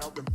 Now then,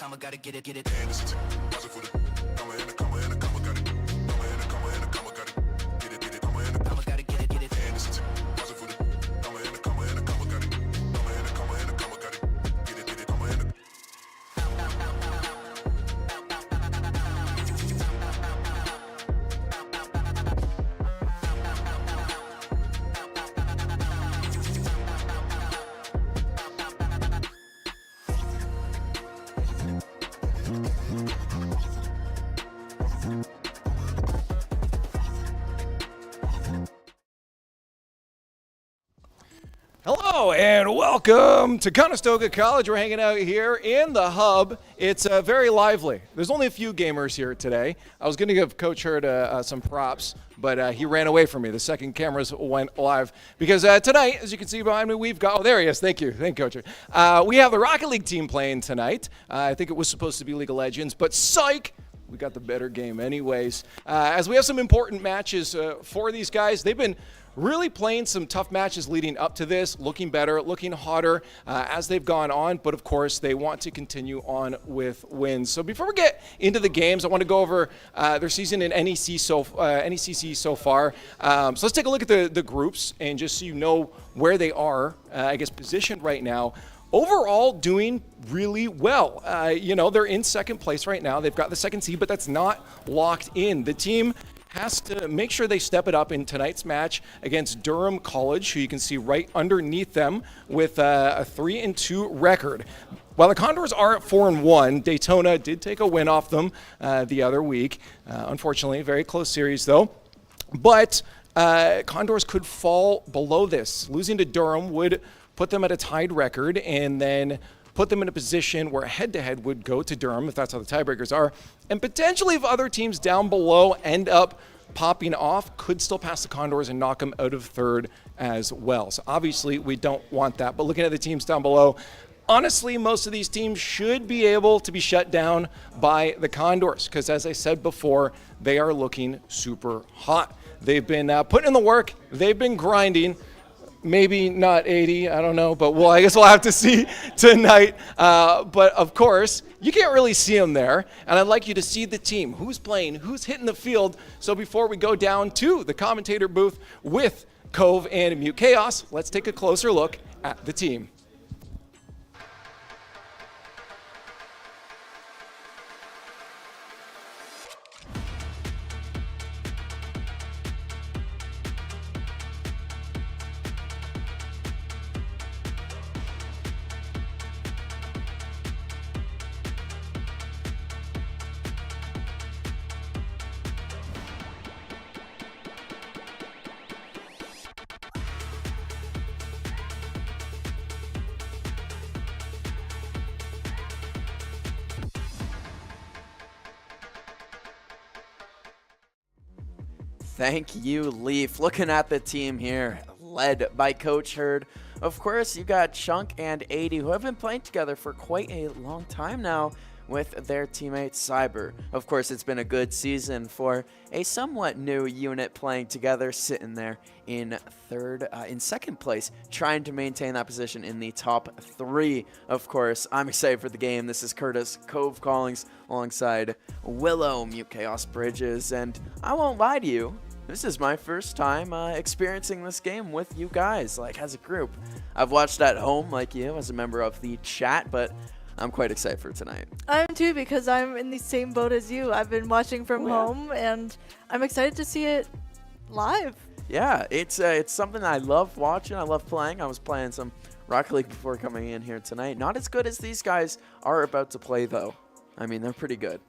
comma, gotta get it. Hello and welcome to Conestoga College. We're hanging out here in the hub. It's very lively. There's only a few gamers here today. I was going to give Coach Hurd some props, but he ran away from me. The second cameras went live because tonight, as you can see behind me, we've got, oh, there he is. Thank you, Coach Hurd. We have the Rocket League team playing tonight. I think it was supposed to be League of Legends, but psych! we got the better game anyways. As we have some important matches for these guys, they've been really playing some tough matches leading up to this, looking better, looking hotter as they've gone on, but of course they want to continue on with wins. So before we get into the games, I want to go over their season in NECC so far. So let's take a look at the groups, and just so you know where they are, I guess, positioned right now. Overall, doing really well. They're in second place right now. They've got the second seed, but that's not locked in. The team has to make sure they step it up in tonight's match against Durham College, who you can see right underneath them with a 3-2 record. While the Condors are at 4-1, Daytona did take a win off them the other week. Unfortunately, very close series though. But Condors could fall below this. Losing to Durham would put them at a tied record and then put them in a position where a head-to-head would go to Durham, if that's how the tiebreakers are, and potentially if other teams down below end up popping off, could still pass the Condors and knock them out of third as well. So obviously we don't want that, but looking at the teams down below, honestly, most of these teams should be able to be shut down by the Condors because, as I said before, they are looking super hot. They've been putting in the work, they've been grinding. Maybe not 80, I don't know, but I guess we'll have to see tonight. But of course, you can't really see them there, and I'd like you to see the team, who's playing, who's hitting the field. So before we go down to the commentator booth with Cove and Mute Chaos, let's take a closer look at the team. Thank you, Leaf. Looking at the team here, led by Coach Hurd. Of course, you got Chunk and 80, who have been playing together for quite a long time now with their teammate Cyber. Of course, it's been a good season for a somewhat new unit playing together, sitting there in second place, trying to maintain that position in the top 3. Of course, I'm excited for the game. This is Curtis Cove Callings alongside Willow, Mute Chaos Bridges, and I won't lie to you, this is my first time experiencing this game with you guys, like as a group. I've watched at home like you as a member of the chat, but I'm quite excited for tonight. I am too, because I'm in the same boat as you. I've been watching from home, and I'm excited to see it live. Yeah, it's something I love watching. I love playing. I was playing some Rocket League before coming in here tonight. Not as good as these guys are about to play, though. I mean, they're pretty good.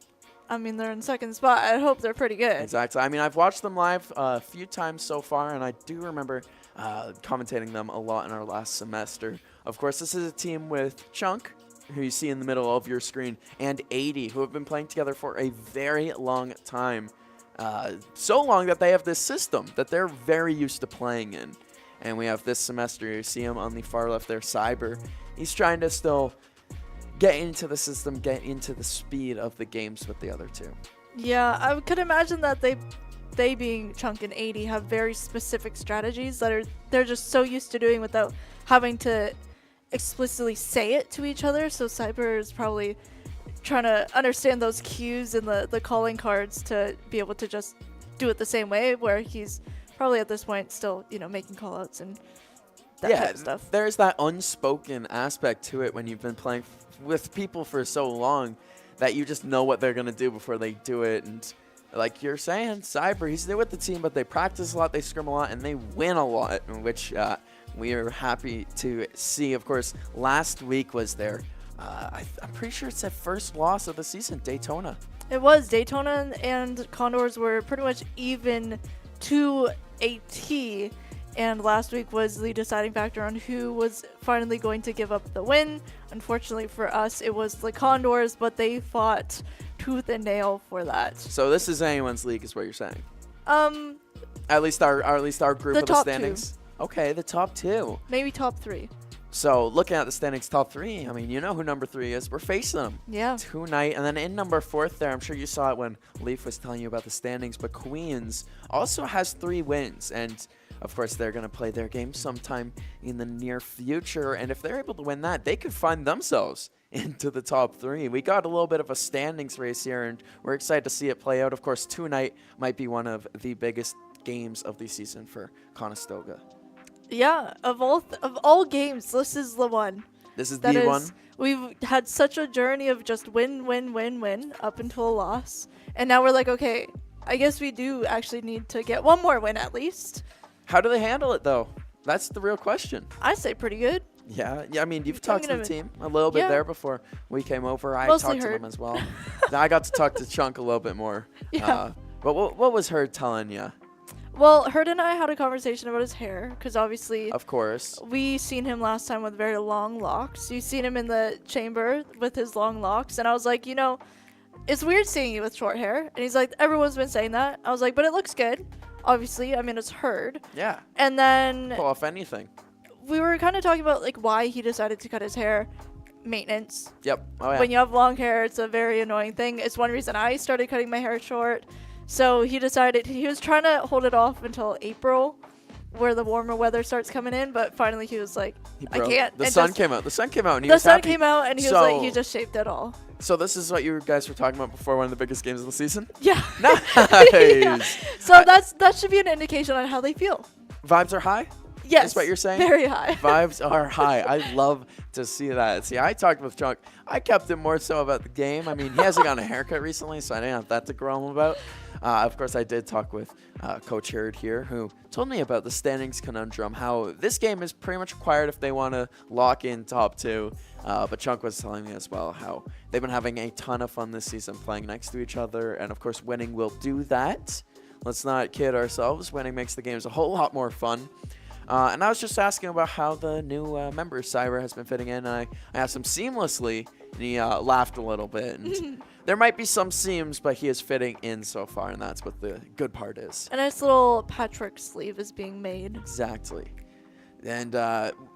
I mean, they're in second spot. I hope they're pretty good. Exactly. I mean, I've watched them live a few times so far, and I do remember commentating them a lot in our last semester. Of course, this is a team with Chunk, who you see in the middle of your screen, and 80, who have been playing together for a very long time. So long that they have this system that they're very used to playing in. And we have this semester, you see him on the far left there, Cyber. He's trying to still get into the system, get into the speed of the games with the other two. Yeah, I could imagine that they being Chunk and 80 have very specific strategies that they're just so used to doing without having to explicitly say it to each other. So Cyber is probably trying to understand those cues and the calling cards to be able to just do it the same way, where he's probably at this point still, making call outs and that type of stuff. There's that unspoken aspect to it when you've been playing with people for so long that you just know what they're going to do before they do it. And like you're saying, Cyber, he's there with the team, but they practice a lot, they scrim a lot, and they win a lot, which we are happy to see. Of course, last week was their, I'm pretty sure it's their first loss of the season, Daytona. It was. Daytona and Condors were pretty much even to a T, and last week was the deciding factor on who was finally going to give up the win. Unfortunately for us, it was the Condors, but they fought tooth and nail for that. So this is anyone's league, is what you're saying? At least our group of the standings. Two. Okay, the top 2. Maybe top 3. So looking at the standings top 3, I mean, you know who number 3 is. We're facing them Yeah. tonight. And then in number 4th there, I'm sure you saw it when Leaf was telling you about the standings, but Queens also has 3 wins. And of course, they're going to play their game sometime in the near future. And if they're able to win that, they could find themselves into the top 3. We got a little bit of a standings race here, and we're excited to see it play out. Of course, tonight might be one of the biggest games of the season for Conestoga. Yeah, of all games, this is the one. This is That the is, one. we've had such a journey of just win up until a loss. And now we're like, okay, I guess we do actually need to get one more win at least. How do they handle it, though? That's the real question. I say pretty good. Yeah, I mean, you've talked to the Talking team a little bit Yeah. there before we came over. I Mostly talked to Herd. them as well. Now I got to talk to Chunk a little bit more. Yeah. But what was Herd telling you? Well, Herd and I had a conversation about his hair, because obviously Of course. we seen him last time with very long locks. You seen him in the chamber with his long locks, and I was like, you know, it's weird seeing you with short hair. And he's like, everyone's been saying that. I was like, but it looks good. Obviously, I mean, it's Herd. Yeah. And then Pull off anything. we were kind of talking about like why he decided to cut his hair. Maintenance. Yep. Oh, yeah. When you have long hair, it's a very annoying thing. It's one reason I started cutting my hair short. So he decided he was trying to hold it off until April, where the warmer weather starts coming in. But finally, he was like, He I broke. can't. The and sun just- came out. The sun came out, and he The was sun happy. came out, and he was So- like, he just shaved it all. So this is what you guys were talking about before, one of the biggest games of the season? Yeah. Nice. Yeah. So that should be an indication on how they feel. Vibes are high? Yes. Is what you're saying? Very high. Vibes are high. I love to see that. See, I talked with Chunk. I kept it more so about the game. I mean, he hasn't gotten a haircut recently, so I didn't have that to grill him about. Of course, I did talk with Coach Herd here, who told me about the standings conundrum, how this game is pretty much required if they want to lock in top 2. But Chunk was telling me as well how they've been having a ton of fun this season playing next to each other. And, of course, winning will do that. Let's not kid ourselves. Winning makes the games a whole lot more fun. And I was just asking about how the new member, Cyber, has been fitting in. I asked him seamlessly, and he laughed a little bit. And there might be some seams, but he is fitting in so far, and that's what the good part is. A nice little patchwork sleeve is being made. Exactly. And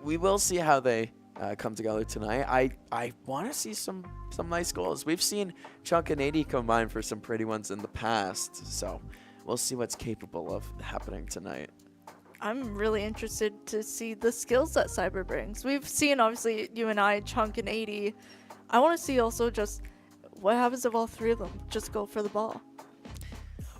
we will see how they come together tonight. I want to see some nice goals. We've seen Chunk and 80 combine for some pretty ones in the past, so we'll see what's capable of happening tonight. I'm really interested to see the skills that Cyber brings. We've seen, obviously, you and I, Chunk and 80. I want to see also just what happens if all 3 of them just go for the ball.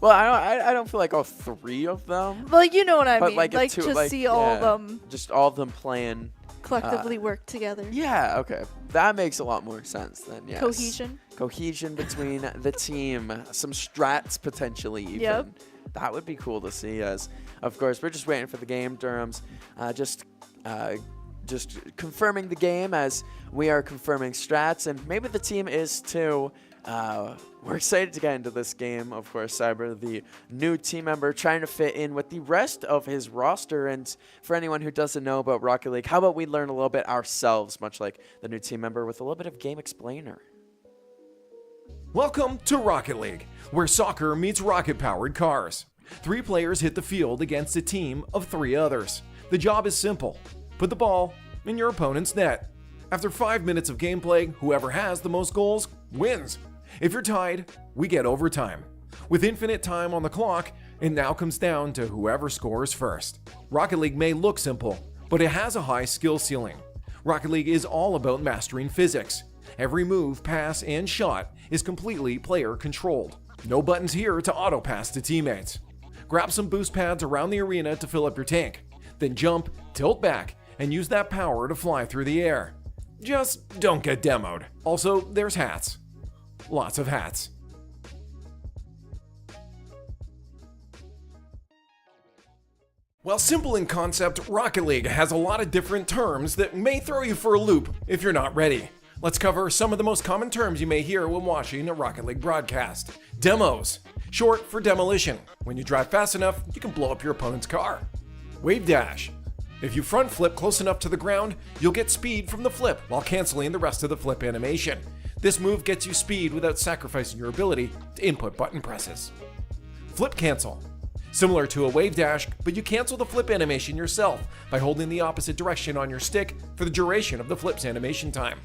Well, I don't feel like all 3 of them, Well, you know what I but mean. like, Like, two, to like see all of yeah, them just all of them playing. collectively work together. Yeah, okay, that makes a lot more sense then. Yes. Cohesion between the team, some strats potentially even. Yep. That would be cool to see. As of course, we're just waiting for the game. Durham's just confirming the game as we are confirming strats, and maybe the team is too. We're excited to get into this game. Of course, Cyber, the new team member, trying to fit in with the rest of his roster. And for anyone who doesn't know about Rocket League, how about we learn a little bit ourselves, much like the new team member, with a little bit of game explainer. Welcome to Rocket League, where soccer meets rocket-powered cars. 3 players hit the field against a team of 3 others. The job is simple. Put the ball in your opponent's net. After 5 minutes of gameplay, whoever has the most goals wins. If you're tied, we get overtime. With infinite time on the clock, it now comes down to whoever scores first. Rocket League may look simple, but it has a high skill ceiling. Rocket League is all about mastering physics. Every move, pass, and shot is completely player-controlled. No buttons here to auto-pass to teammates. Grab some boost pads around the arena to fill up your tank. Then jump, tilt back, and use that power to fly through the air. Just don't get demoed. Also, there's hats. Lots of hats. While simple in concept, Rocket League has a lot of different terms that may throw you for a loop if you're not ready. Let's cover some of the most common terms you may hear when watching a Rocket League broadcast. Demos, short for demolition. When you drive fast enough, you can blow up your opponent's car. Wave dash. If you front flip close enough to the ground, you'll get speed from the flip while canceling the rest of the flip animation. This move gets you speed without sacrificing your ability to input button presses. Flip cancel. Similar to a wave dash, but you cancel the flip animation yourself by holding the opposite direction on your stick for the duration of the flip's animation time.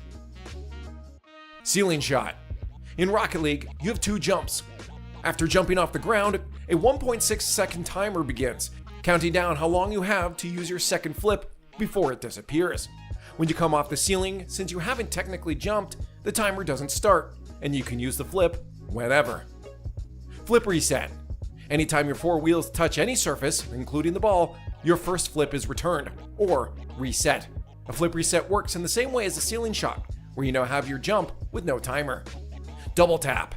Ceiling shot. In Rocket League, you have 2 jumps. After jumping off the ground, a 1.6 second timer begins, counting down how long you have to use your second flip before it disappears. When you come off the ceiling, since you haven't technically jumped, the timer doesn't start, and you can use the flip whenever. Flip reset. Anytime your 4 wheels touch any surface, including the ball, your first flip is returned, or reset. A flip reset works in the same way as a ceiling shot, where you now have your jump with no timer. Double tap.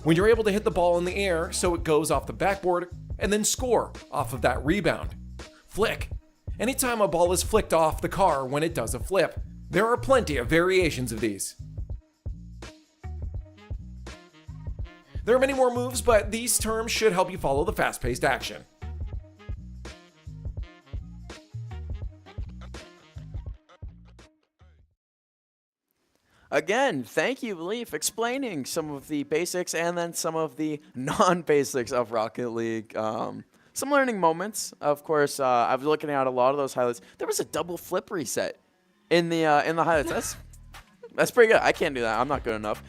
When you're able to hit the ball in the air so it goes off the backboard, and then score off of that rebound. Flick. Anytime a ball is flicked off the car when it does a flip. There are plenty of variations of these. There are many more moves, but these terms should help you follow the fast-paced action. Again, thank you, Leaf, explaining some of the basics and then some of the non-basics of Rocket League. Some learning moments, of course. I was looking at a lot of those highlights. There was a double flip reset in the highlights. That's pretty good. I can't do that. I'm not good enough.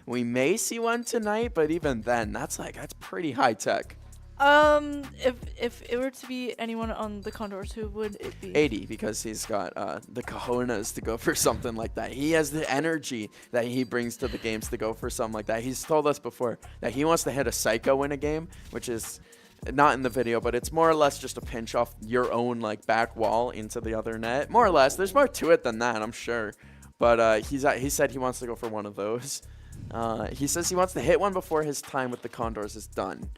We may see one tonight, but even then, that's pretty high tech. If it were to be anyone on the Condors, who would it be? 80, because he's got the cojones to go for something like that. He has the energy that he brings to the games to go for something like that. He's told us before that he wants to hit a psycho in a game, which is not in the video, but it's more or less just a pinch off your own back wall into the other net. More or less. There's more to it than that, I'm sure. But he said he wants to go for one of those. He says he wants to hit one before his time with the Condors is done.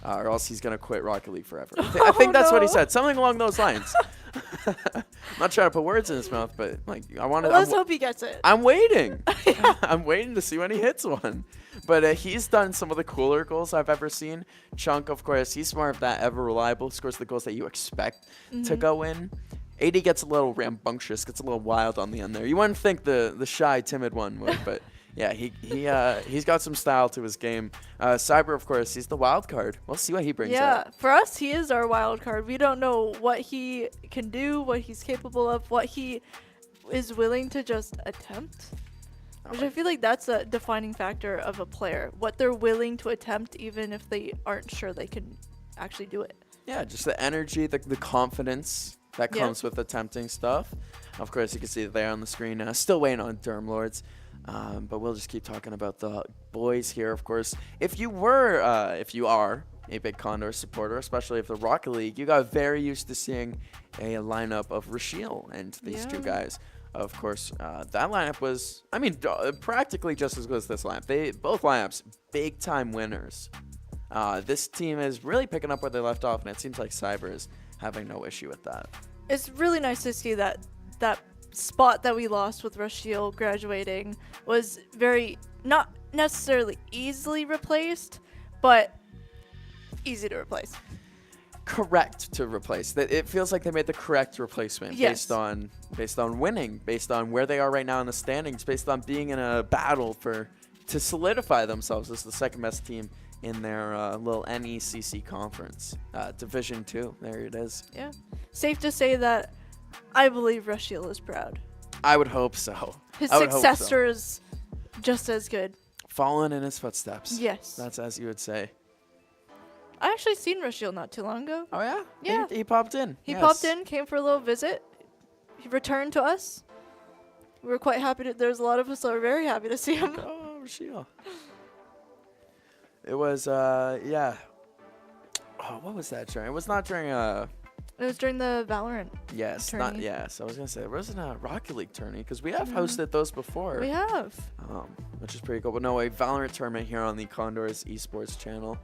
Or else he's going to quit Rocket League forever. I think that's what he said. Something along those lines. I'm not trying to put words in his mouth, but I want to. Let's hope he gets it. I'm waiting. I'm waiting to see when he hits one. But he's done some of the cooler goals I've ever seen. Chunk, of course, he's more of that ever reliable, scores the goals that you expect to go in. 80 gets a little rambunctious, gets a little wild on the end there. You wouldn't think the shy, timid one would, but yeah, he's got some style to his game. Cyber, of course, he's the wild card. We'll see what he brings out. Yeah, for us, he is our wild card. We don't know what he can do, what he's capable of, what he is willing to just attempt. Which I feel like that's a defining factor of a player. What they're willing to attempt, even if they aren't sure they can actually do it. Yeah, just the energy, the confidence that comes with attempting stuff. Of course, you can see it there on the screen. Still waiting on Durham Lords. But we'll just keep talking about the boys here, of course. If you are a big Condors supporter, especially of the Rocket League, you got very used to seeing a lineup of Rashiel and these two guys. Of course, that lineup was, practically just as good as this lineup. Both lineups, big-time winners. This team is really picking up where they left off, and it seems like Cyber is having no issue with that. It's really nice to see that spot that we lost with Rashiel graduating was not necessarily easily replaced, but easy to replace. Correct to replace. That it feels like they made the correct replacement based on winning, based on where they are right now in the standings, based on being in a battle to solidify themselves as the second best team in their little NECC conference. Division 2. There it is. Yeah. Safe to say that I believe Rashiel is proud. I would hope so. His successor is just as good. Following in his footsteps. Yes. That's as you would say. I actually seen Rashiel not too long ago. Oh, yeah? Yeah. He popped in. He popped in, came for a little visit. He returned to us. We were quite happy. There's a lot of us that are very happy to see him. Oh, Rashiel. It was, yeah. Oh, what was that during? It was not during It was during the Valorant. Yes, tourney. yes. I was gonna say it wasn't a Rocket League tourney because we have hosted those before. We have. Which is pretty cool. But no, a Valorant tournament here on the Condors Esports channel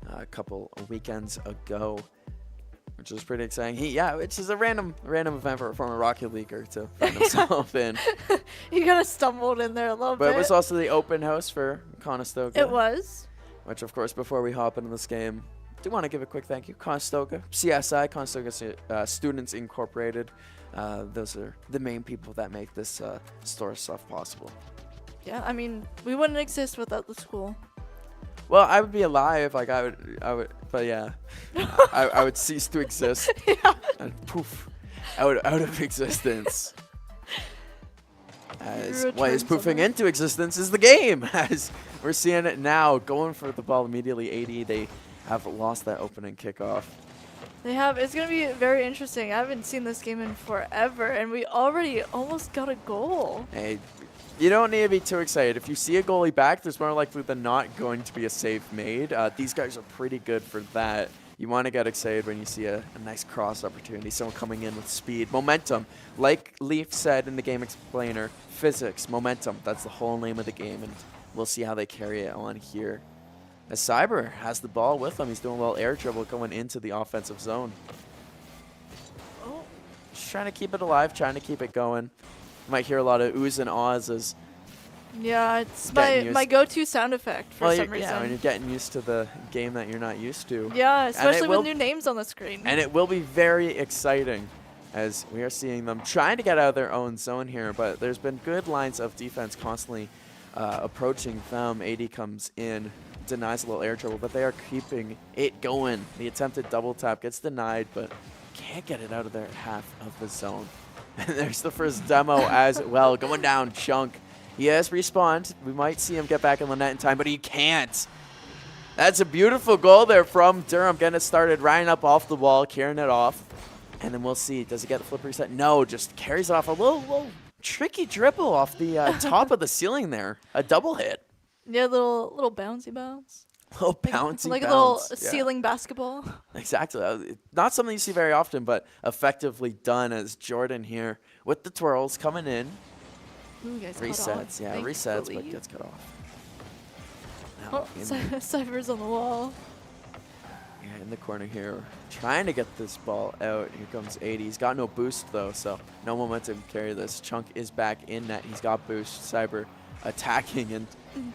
a couple of weekends ago, which was pretty exciting. It's just a random event for a former Rocket Leaguer to find himself in. He kind of stumbled in there a little bit. But it was also the open house for Conestoga. It was. Which, of course, before we hop into this game, I do want to give a quick thank you. Conestoga, CSI, Conestoga Students Incorporated. Those are the main people that make this store stuff possible. Yeah, we wouldn't exist without the school. Well, I would be alive. Like I would, but yeah, I would cease to exist. Yeah. And poof, out of existence. As what is poofing into existence is the game. As we're seeing it now, going for the ball immediately. 80. They have lost that opening kickoff. They have. It's going to be very interesting. I haven't seen this game in forever, and we already almost got a goal. Hey, you don't need to be too excited. If you see a goalie back, there's more likely than not going to be a save made. These guys are pretty good for that. You want to get excited when you see a nice cross opportunity, someone coming in with speed. Momentum, like Leaf said in the game explainer, physics, momentum, that's the whole name of the game, and we'll see how they carry it on here. As Cyber has the ball with him, he's doing well air dribble going into the offensive zone. Oh. Just trying to keep it alive, trying to keep it going. You might hear a lot of oohs and ahs as Yeah, it's my go-to sound effect for some reason. Yeah, when you're getting used to the game that you're not used to. Yeah, especially with new names on the screen. And it will be very exciting as we are seeing them trying to get out of their own zone here, but there's been good lines of defense constantly approaching them. 80 comes in, denies a little air dribble, but they are keeping it going. The attempted double tap gets denied, but can't get it out of their half of the zone. And there's the first demo as well, going down, Chunk. He has respawned. We might see him get back in the net in time, but he can't. That's a beautiful goal there from Durham, getting it started, Ryan up off the wall, carrying it off. And then we'll see, does he get the flip reset? No, just carries it off a little tricky dribble off the top of the ceiling there. A double hit. Yeah, little bouncy bounce. Little bouncy like bounce. a little Yeah. ceiling basketball. Exactly. Not something you see very often, but effectively done as Jordan here with the twirls coming in. Ooh, guys, Resets, yeah, resets, but gets cut off. Now, Oh, Cypher's on the wall. yeah, in the corner here, trying to get this ball out. Here comes 80. He's got no boost, though, so no momentum to carry this. Chunk is back in net. He's got boost. Cyber attacking, and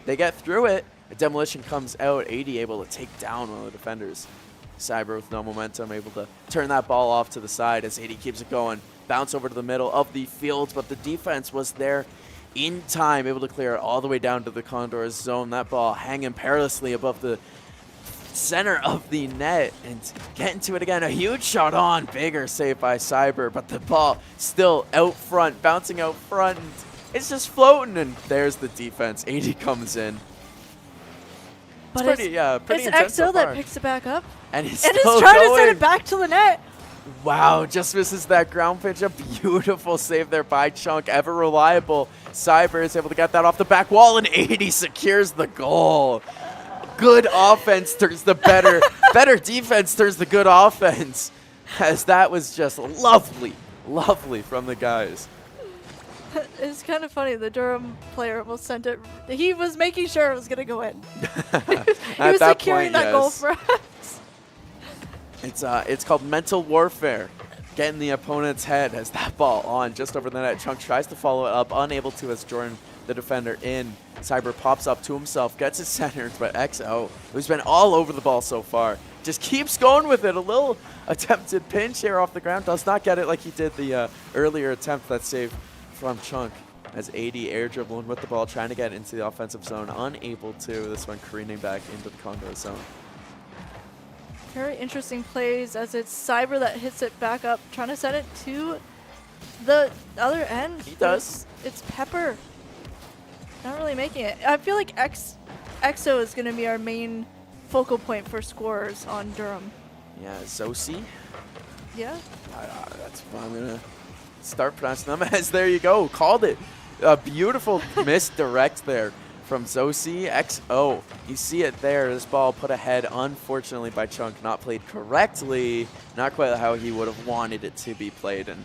they get through it. A demolition comes out. 80 able to take down one of the defenders. Cyber with no momentum, able to turn that ball off to the side as 80 keeps it going. Bounce over to the middle of the field, but the defense was there in time, able to clear it all the way down to the Condors zone. That ball hanging perilously above the center of the net and getting to it again. A huge shot on, bigger save by Cyber, but the ball still out front, bouncing out front. And it's just floating, and there's the defense. 80 comes in. But pretty it's intense so XO that far. picks it back up. And he's And still he's trying going. to send it back to the net. Wow, just misses that ground pitch. A beautiful save there by Chunk. Ever reliable. Cyber is able to get that off the back wall, and 80 secures the goal. Good offense turns the better defense turns the good offense. As that was just lovely from the guys. It's kind of funny. The Durham player almost sent it. He was making sure it was going to go in. He was securing that goal for us. It's called mental warfare. Getting the opponent's head as that ball on just over the net. Chunk tries to follow it up, unable to as Jordan, the defender, in. Cyber pops up to himself, gets it centered, but XO, who's been all over the ball so far, just keeps going with it. A little attempted pinch here off the ground. Does not get it like he did the earlier attempt that saved from Chunk. As 80 air dribbling with the ball, trying to get into the offensive zone. Unable to. This one careening back into the Condor zone. Very interesting plays as it's Cyber that hits it back up, trying to send it to the other end. He does. It's Pepper. Not really making it. I feel like EXO is going to be our main focal point for scorers on Durham. Yeah, Zosi. Yeah. That's what I'm going to start pronouncing them as. There you go. Called it. A beautiful misdirect there from Zosi. XO. You see it there. This ball put ahead, unfortunately, by Chunk. Not played correctly. Not quite how he would have wanted it to be played. And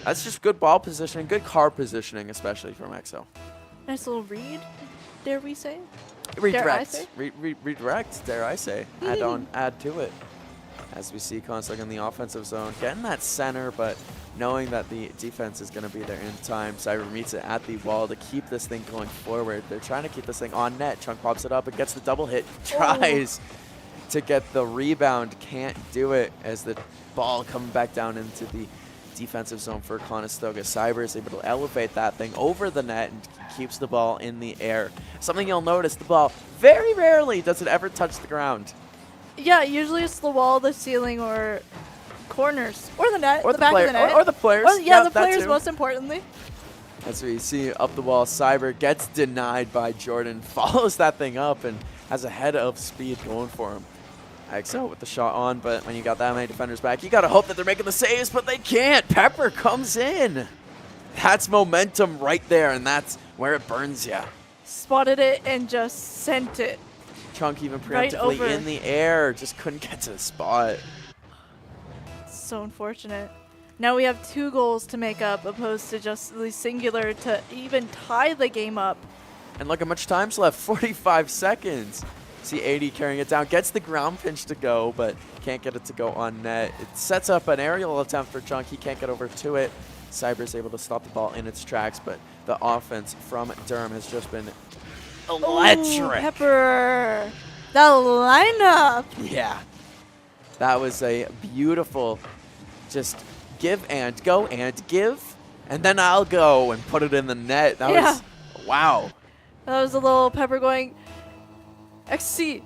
that's just good ball positioning, good car positioning, especially from XO. Nice little read, dare we say? Redirect. Dare I say? Redirect, dare I say. Add to it. As we see Conestoga in the offensive zone, getting that center, but knowing that the defense is going to be there in time. Cyber meets it at the wall to keep this thing going forward. They're trying to keep this thing on net. Chunk pops it up and gets the double hit. Tries to get the rebound. Can't do it as the ball coming back down into the defensive zone for Conestoga. Cyber is able to elevate that thing over the net and keeps the ball in the air. Something you'll notice, the ball very rarely does it ever touch the ground. Yeah, usually it's the wall, the ceiling, or corners, or the net, Or the back player, of the net. or the players. Or, yeah, Yep, the that players too. most importantly. That's what you see up the wall. Cyber gets denied by Jordan, follows that thing up, and has a head of speed going for him. XO with the shot on, but when you got that many defenders back, you got to hope that they're making the saves, but they can't. Pepper comes in. That's momentum right there, and that's where it burns you. Spotted it and just sent it. Chunk even Right preemptively over. in the air, just couldn't get to the spot. So unfortunate. Now we have 2 goals to make up, opposed to just the singular to even tie the game up. And look how much time's left, 45 seconds. See 80 carrying it down, gets the ground pinch to go, but can't get it to go on net. It sets up an aerial attempt for Chunk. He can't get over to it. Cyber's able to stop the ball in its tracks, but the offense from Durham has just been electric. Ooh, Pepper. The lineup. Yeah. That was a beautiful just give and go and give, and then I'll go and put it in the net. That was, wow. That was a little Pepper going, XC,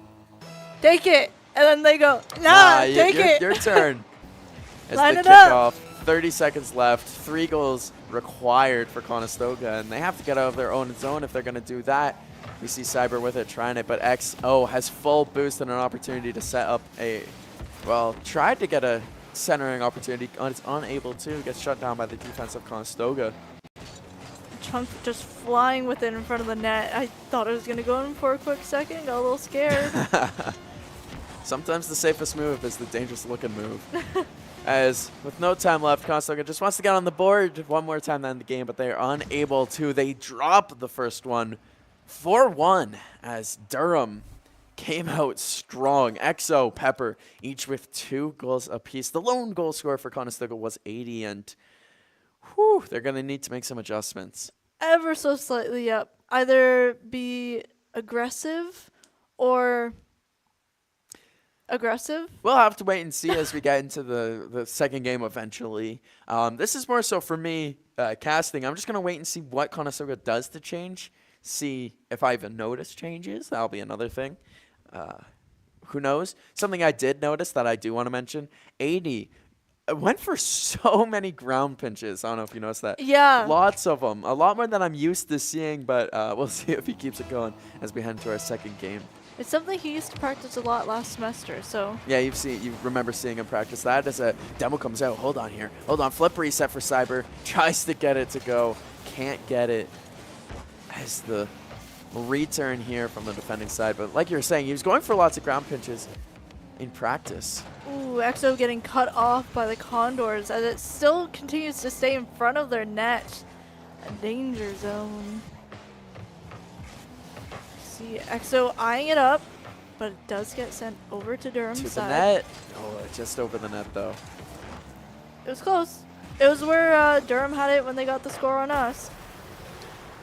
take it. And then they go, nah, take it. Your turn. As Line the it up. kickoff, 30 seconds left, 3 goals required for Conestoga, and they have to get out of their own zone if they're going to do that. We see Cyber with it, trying it, but XO has full boost and an opportunity to set up a, well, tried to get a centering opportunity, it's unable to, gets shut down by the defense of Conestoga. Chunk just flying with it in front of the net. I thought it was going to go in for a quick second. Got a little scared. Sometimes the safest move is the dangerous looking move. As with no time left, Conestoga just wants to get on the board one more time to end the game, but they are unable to. They drop the first one 4-1 as Durham came out strong. XO, Pepper, each with 2 goals apiece. The lone goal scorer for Conestoga was 80, and whew, they're going to need to make some adjustments. Ever so slightly up. Either be aggressive or aggressive. We'll have to wait and see as we get into the second game eventually. This is more so for me casting. I'm just going to wait and see what Conestoga does to change. See if I even notice changes. That'll be another thing. Who knows? Something I did notice that I do want to mention. 80 went for so many ground pinches. I don't know if you noticed that. Yeah. Lots of them. A lot more than I'm used to seeing, but we'll see if he keeps it going as we head into our second game. It's something he used to practice a lot last semester, so. Yeah, you remember seeing him practice that as a demo comes out. Hold on here. Hold on. Flip reset for Cyber. Tries to get it to go. Can't get it. As the return here from the defending side. But like you were saying, he was going for lots of ground pinches in practice. Ooh, XO getting cut off by the Condors as it still continues to stay in front of their net. A danger zone. See XO eyeing it up, but it does get sent over to Durham's To the side. net. Oh, just over the net though. It was close. It was where Durham had it when they got the score on us.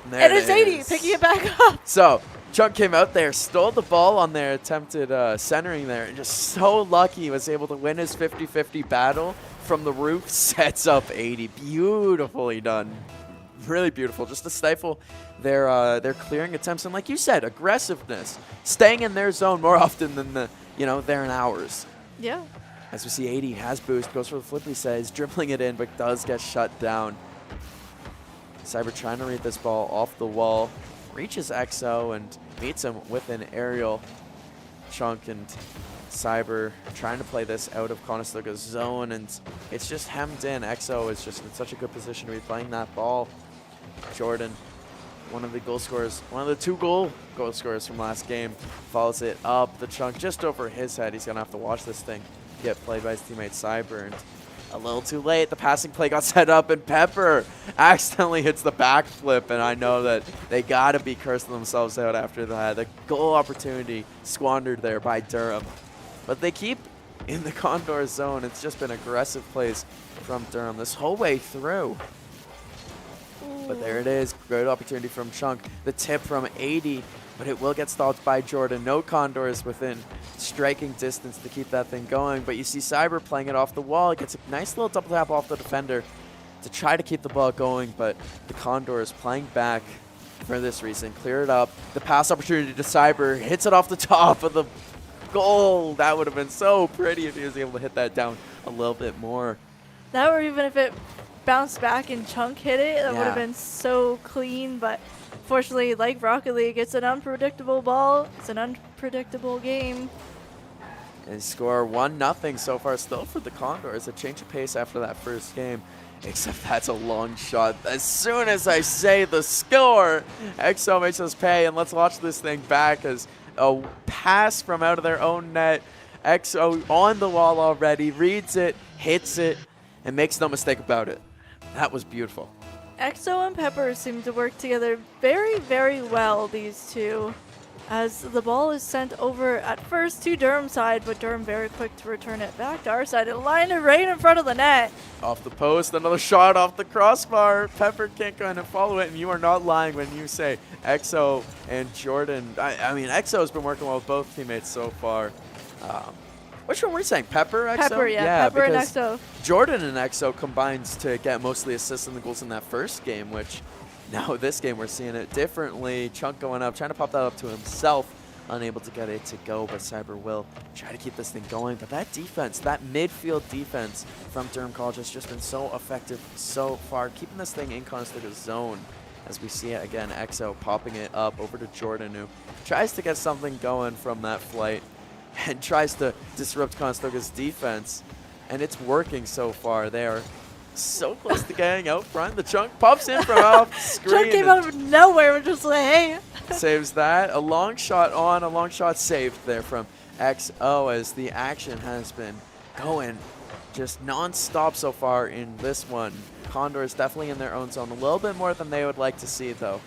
There And it's 80, picking it back up. So, Chunk came out there, stole the ball on their attempted centering there, and just so lucky was able to win his 50-50 battle from the roof, sets up 80. Beautifully done. Really beautiful. Just to stifle their clearing attempts, and like you said, aggressiveness. Staying in their zone more often than they're in ours. Yeah. As we see 80 has boost, goes for the flip, he says, dribbling it in, but does get shut down. Cyber trying to read this ball off the wall, reaches XO and meets him with an aerial. Chunk and Cyber trying to play this out of Conestoga's zone, and it's just hemmed in. XO is just in such a good position to be playing that ball. Jordan, one of the goal scorers, one of the 2 goal scorers from last game, follows it up the Chunk just over his head. He's going to have to watch this thing get played by his teammate Cyber, and a little too late. The passing play got set up, and Pepper accidentally hits the backflip, and I know that they got to be cursing themselves out after that. The goal opportunity squandered there by Durham. But they keep in the Condor zone. It's just been aggressive plays from Durham this whole way through. But there it is. Great opportunity from Chunk. The tip from 80, but it will get stopped by Jordan. No Condors within striking distance to keep that thing going. But you see Cyber playing it off the wall. It gets a nice little double tap off the defender to try to keep the ball going, but the Condors playing back for this reason. Clear it up. The pass opportunity to Cyber. Hits it off the top of the goal. That would have been so pretty if he was able to hit that down a little bit more. That, or even if it bounced back and Chunk hit it, that would have Yeah. been so clean. But fortunately, like Rocket League, it's an unpredictable ball. It's an unpredictable game. And score 1-0 so far still for the Condors. A change of pace after that first game. Except that's a long shot. As soon as I say the score, EXO makes us pay. And let's watch this thing back as a pass from out of their own net. EXO on the wall already, reads it, hits it, and makes no mistake about it. That was beautiful. EXO and Pepper seem to work together very, very well, these two, as the ball is sent over at first to Durham's side, but Durham very quick to return it back to our side and line it right in front of the net. Off the post, another shot off the crossbar. Pepper can't go in and follow it, and you are not lying when you say EXO and Jordan. I mean, EXO has been working well with both teammates so far. Which one were you saying? Pepper, EXO? Pepper, yeah, Pepper and because EXO. Jordan and EXO combines to get mostly assists and the goals in that first game, which now this game we're seeing it differently. Chunk going up, trying to pop that up to himself. Unable to get it to go, but Cyber will try to keep this thing going. But that defense, that midfield defense from Durham College has just been so effective so far, keeping this thing in Conestoga's zone. As we see it again, EXO popping it up over to Jordan, who tries to get something going from that flight and tries to disrupt Conestoga's defense. And it's working so far. They are so close to getting out front. The Chunk pops in from off screen. Chunk came out of nowhere, we're just like, hey. Saves that. A long shot on, a long shot saved there from EXO as the action has been going just non-stop so far in this one. Condors definitely in their own zone. A little bit more than they would like to see, though.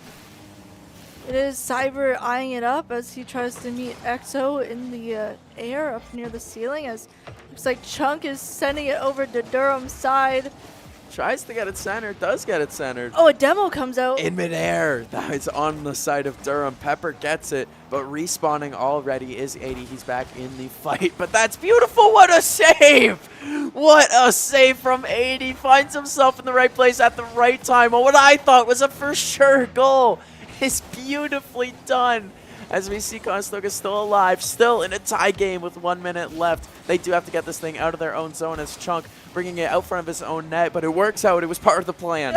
It is Cyber eyeing it up as he tries to meet EXO in the air up near the ceiling, as looks like Chunk is sending it over to Durham's side. Tries to get it centered, does get it centered. Oh, a demo comes out. In midair, that is on the side of Durham. Pepper gets it, but respawning already is 80. He's back in the fight, but that's beautiful. What a save! What a save from 80. Finds himself in the right place at the right time. What I thought was a for sure goal is beautifully done. As we see Conestoga still alive, still in a tie game with 1 minute left. They do have to get this thing out of their own zone as Chunk bringing it out front of his own net, but it works out. It was part of the plan.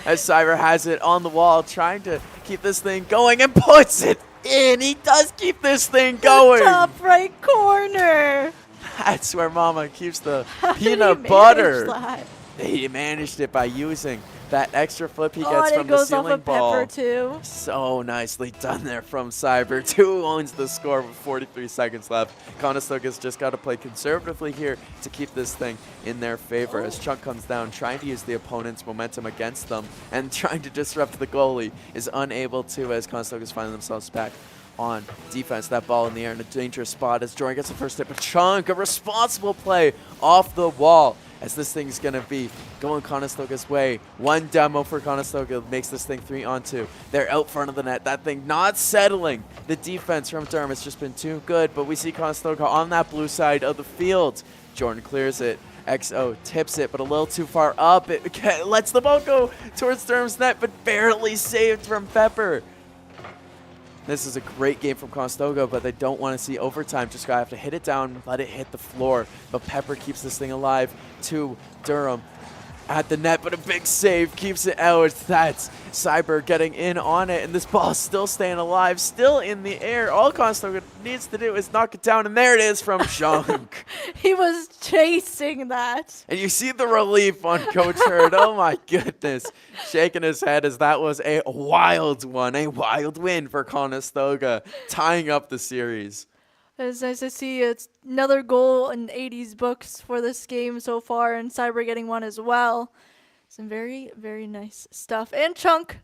As Cyber has it on the wall, trying to keep this thing going and puts it in. He does keep this thing going. The top right corner. That's where Mama keeps the How did he peanut manage butter. that? He managed it by using that extra flip he Oh, gets and from it the goes off ceiling of ball. Pepper too. So nicely done there from Cyber. 2 owns the score with 43 seconds left. Conestoga's just got to play conservatively here to keep this thing in their favor as Chunk comes down, trying to use the opponent's momentum against them and trying to disrupt the goalie. Is unable to as Conestoga's finding themselves back on defense. That ball in the air in a dangerous spot as Jordan gets the first hit, but Chunk, a responsible play off the wall. As this thing's going to be going Conestoga's way. One demo for Conestoga makes this thing 3-on-2. They're out front of the net. That thing not settling. The defense from Durham has just been too good, but we see Conestoga on that blue side of the field. Jordan clears it. EXO tips it, but a little too far up. It lets the ball go towards Durham's net, but barely saved from Pepper. This is a great game from Conestoga, but they don't want to see overtime. Just gotta have to hit it down, let it hit the floor. But Pepper keeps this thing alive to Durham at the net, but a big save keeps it out. That's Cyber getting in on it, and this ball is still staying alive, still in the air. All Conestoga needs to do is knock it down, and there it is from Chunk. He was chasing that. And you see the relief on Coach Hurd. Oh my goodness. Shaking his head as that was a wild one, a wild win for Conestoga, tying up the series. It's nice to see it's another goal in 80s books for this game so far, and Cyber getting one as well. Some very, very nice stuff. And Chunk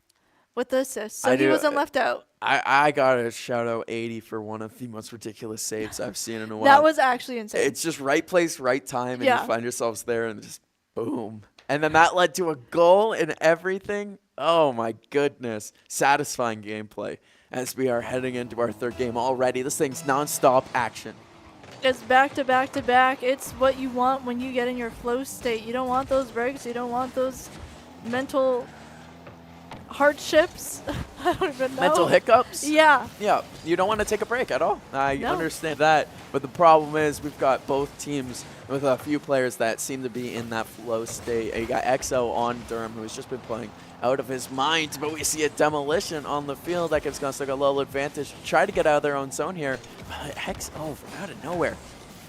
with the assist, so he wasn't left out. I gotta shout out 80 for one of the most ridiculous saves I've seen in a while. That was actually insane. It's just right place, right time, and Yeah. you find yourselves there and just boom. And then that led to a goal and everything. Oh my goodness. Satisfying gameplay. as we are heading into our third game already. This thing's non-stop action. It's back to back to back. It's what you want when you get in your flow state. You don't want those breaks. You don't want those mental hardships. I don't even know. Mental hiccups? Yeah. Yeah, you don't want to take a break at all. I understand that. But the problem is we've got both teams with a few players that seem to be in that flow state. You got EXO on Durham, who's just been playing out of his mind. But we see a demolition on the field that gives Conestoga a little advantage. Try to get out of their own zone here. But EXO from out of nowhere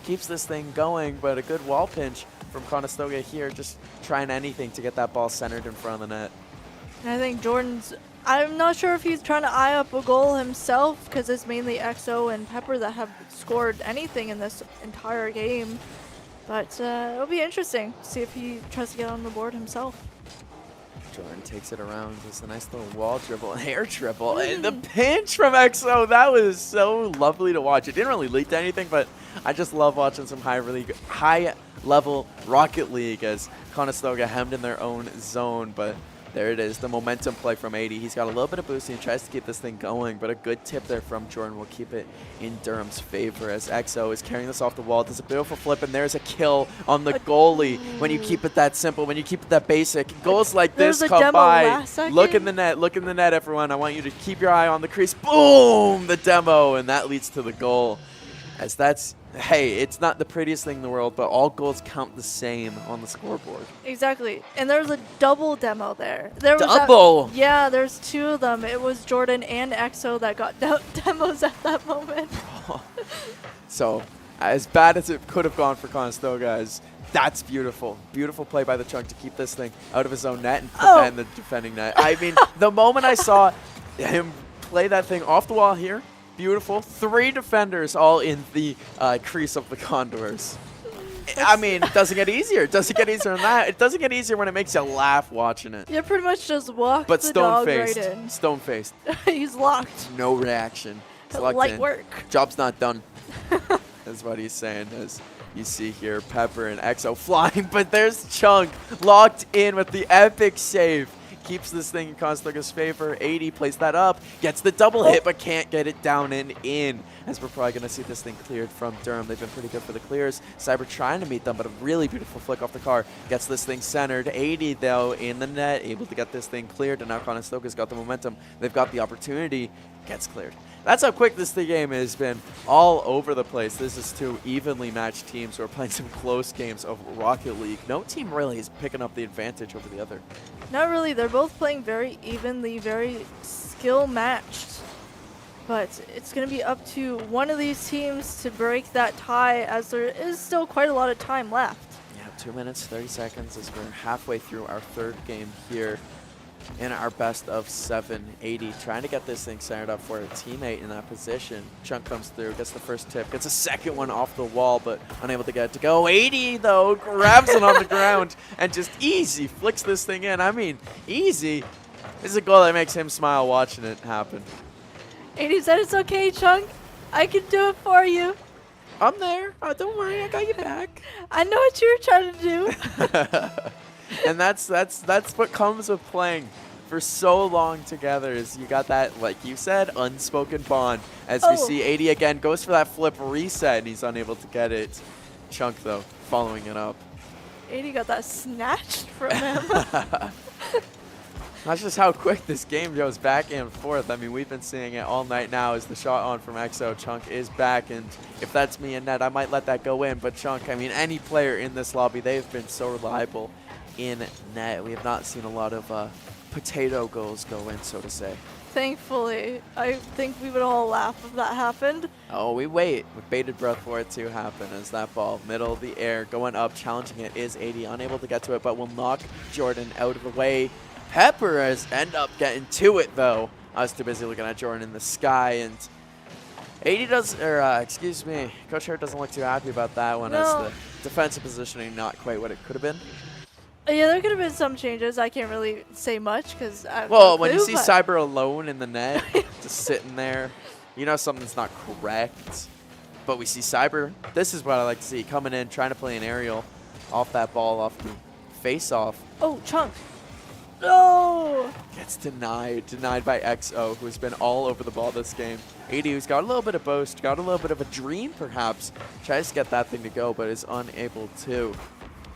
keeps this thing going. But a good wall pinch from Conestoga here, just trying anything to get that ball centered in front of the net. And I think Jordan's, I'm not sure if he's trying to eye up a goal himself, because it's mainly EXO and Pepper that have scored anything in this entire game. But it'll be interesting to see if he tries to get on the board himself. Jordan takes it around. It's a nice little wall dribble, an air dribble. And the pinch from EXO, that was so lovely to watch. It didn't really lead to anything, but I just love watching some high-level Rocket League as Conestoga hemmed in their own zone. But there it is, the momentum play from 80. He's got a little bit of boost and he tries to keep this thing going, but a good tip there from Jordan will keep it in Durham's favor as EXO is carrying this off the wall. Does a beautiful flip, and there's a kill on the goalie. When you keep it that simple, when you keep it that basic, goals like this come by. Look in the net, everyone. I want you to keep your eye on the crease. Boom, the demo, and that leads to the goal. As that's, hey, it's not the prettiest thing in the world, but all goals count the same on the scoreboard. Exactly. And there's a double demo there. Double? Yeah, there's two of them. It was Jordan and EXO that got demos at that moment. So, as bad as it could have gone for Conestoga, that's beautiful. Beautiful play by the Chunk to keep this thing out of his own net and put that in the defending net. I mean, the moment I saw him play that thing off the wall here, beautiful. 3 defenders all in the crease of the Condors. I mean, it doesn't get easier. It doesn't get easier than that. It doesn't get easier when it makes you laugh watching it. You pretty much just walk but the dog right in. But stone-faced. He's locked. No reaction. He's locked Light in. work. Job's not done. That's what he's saying. As you see here, Pepper and EXO flying, but there's Chunk locked in with the epic save. Keeps this thing in Conestoga's favor. 80 plays that up, gets the double hit, but can't get it down and in. As we're probably going to see this thing cleared from Durham. They've been pretty good for the clears. Cyber trying to meet them, but a really beautiful flick off the car. Gets this thing centered. 80, though, in the net, able to get this thing cleared, and now Conestoga's got the momentum. They've got the opportunity. Gets cleared. That's how quick this game has been all over the place. This is 2 evenly matched teams who are playing some close games of Rocket League. No team really is picking up the advantage over the other. Not really. They're both playing very evenly, very skill matched. But it's going to be up to one of these teams to break that tie, as there is still quite a lot of time left. Yeah, 2 minutes, 30 seconds as we're halfway through our third game here in our best of 7. 80 trying to get this thing centered up for a teammate in that position. Chunk comes through, gets the first tip, gets a second one off the wall, but unable to get it to go. 80, though, grabs it on the ground and just easy flicks this thing in. I mean, easy. This is a goal that makes him smile watching it happen. 80 said, "It's okay, Chunk. I can do it for you. I'm there. Oh, don't worry, I got you back." I know what you were trying to do. And that's what comes with playing for so long together, is you got that, like you said, unspoken bond. As we see 80 again, goes for that flip reset, and he's unable to get it. Chunk, though, following it up. 80 got that snatched from him. That's just how quick this game goes back and forth. I mean, we've been seeing it all night now as the shot on from EXO. Chunk is back, and if that's me and net, I might let that go in. But Chunk, I mean, any player in this lobby, they've been so reliable in net. We have not seen a lot of potato goals go in, so to say. Thankfully. I think we would all laugh if that happened. Oh, we wait with bated breath for it to happen, as that ball, middle of the air, going up, challenging it is 80, unable to get to it, but will knock Jordan out of the way. Pepper has end up getting to it, though. I was too busy looking at Jordan in the sky, and 80 does, or excuse me, Coach Hurt doesn't look too happy about that one, as the defensive positioning not quite what it could have been. Yeah, there could have been some changes. I can't really say much because I have well, no clue, when you see Cyber alone in the net, just sitting there, you know something's not correct. But we see Cyber. This is what I like to see, coming in, trying to play an aerial off that ball, off the face-off. Oh, Chunk. No! no! Gets denied by XO, who's been all over the ball this game. 80, who's got a little bit of boast, got a little bit of a dream perhaps, tries to get that thing to go, but is unable to.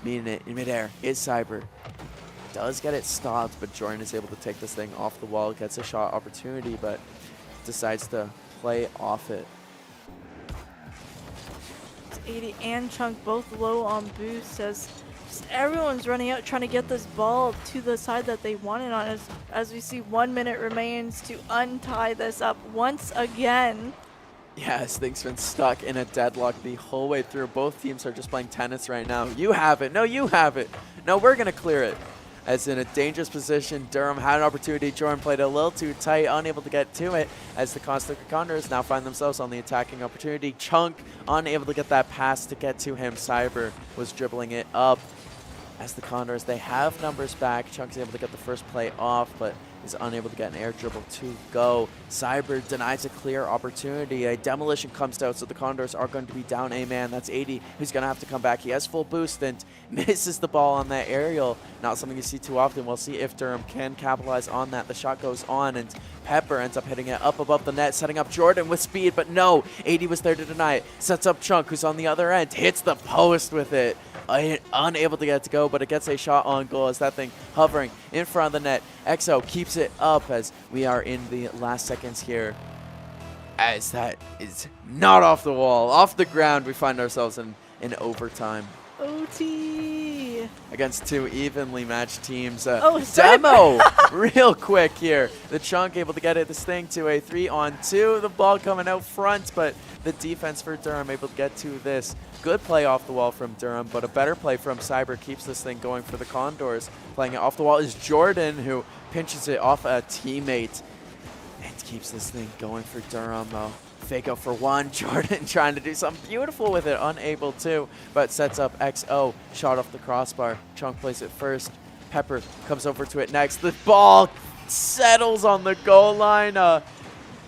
Meeting it in midair is Cyber. Does get it stopped, but Jordan is able to take this thing off the wall, gets a shot opportunity, but decides to play off it. 80 and Chunk both low on boost as just everyone's running out trying to get this ball to the side that they want it on as we see 1 minute remains to untie this up once again. Yes, things been stuck in a deadlock the whole way through. Both teams are just playing tennis right now. You have it. No, you have it. No, we're going to clear it. As in a dangerous position, Durham had an opportunity. Jordan played a little too tight, unable to get to it, as the Conestoga Condors now find themselves on the attacking opportunity. Chunk unable to get that pass to get to him. Cyber was dribbling it up. As the Condors, they have numbers back. Chunk's able to get the first play off, but is unable to get an air dribble to go. Cyber denies a clear opportunity. A demolition comes out, so the Condors are going to be down a man. That's 80, who's going to have to come back. He has full boost and misses the ball on that aerial. Not something you see too often. We'll see if Durham can capitalize on that. The shot goes on, and Pepper ends up hitting it up above the net, setting up Jordan with speed, but no, 80 was there to deny it. Sets up Chunk, who's on the other end, hits the post with it. Unable to get it to go, but it gets a shot on goal as that thing hovering in front of the net. XO keeps it up as we are in the last seconds here. As that is not off the wall, off the ground, we find ourselves in overtime. OT! Against two evenly matched teams. Cyber. Demo, real quick here. The Chunk able to get this thing to a 3-on-2. The ball coming out front, but the defense for Durham able to get to this. Good play off the wall from Durham, but a better play from Cyber keeps this thing going for the Condors. Playing it off the wall is Jordan, who pinches it off a teammate and keeps this thing going for Durham. Fake out for one. Jordan trying to do something beautiful with it, unable to, but sets up XO. Shot off the crossbar. Chunk plays it first. Pepper comes over to it next. The ball settles on the goal line. An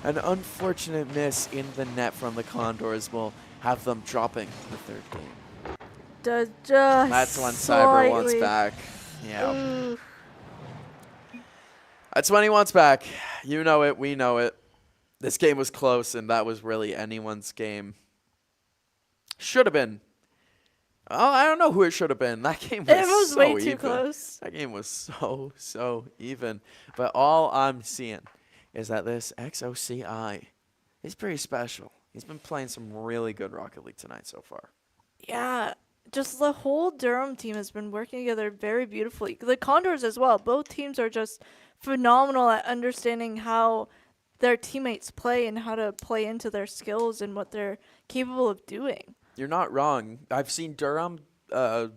unfortunate miss in the net from the Condors will have them dropping the third game. That's when Cyber wants back. Yeah. Ooh. That's when he wants back. You know it. We know it. This game was close, and that was really anyone's game. Should have been. Oh, I don't know who it should have been. That game was so way even. too close. That game was so even. But all I'm seeing is that this XOCI is pretty special. He's been playing some really good Rocket League tonight so far. Yeah, just the whole Durham team has been working together very beautifully. The Condors as well. Both teams are just phenomenal at understanding how their teammates play and how to play into their skills and what they're capable of doing. You're not wrong. I've seen Durham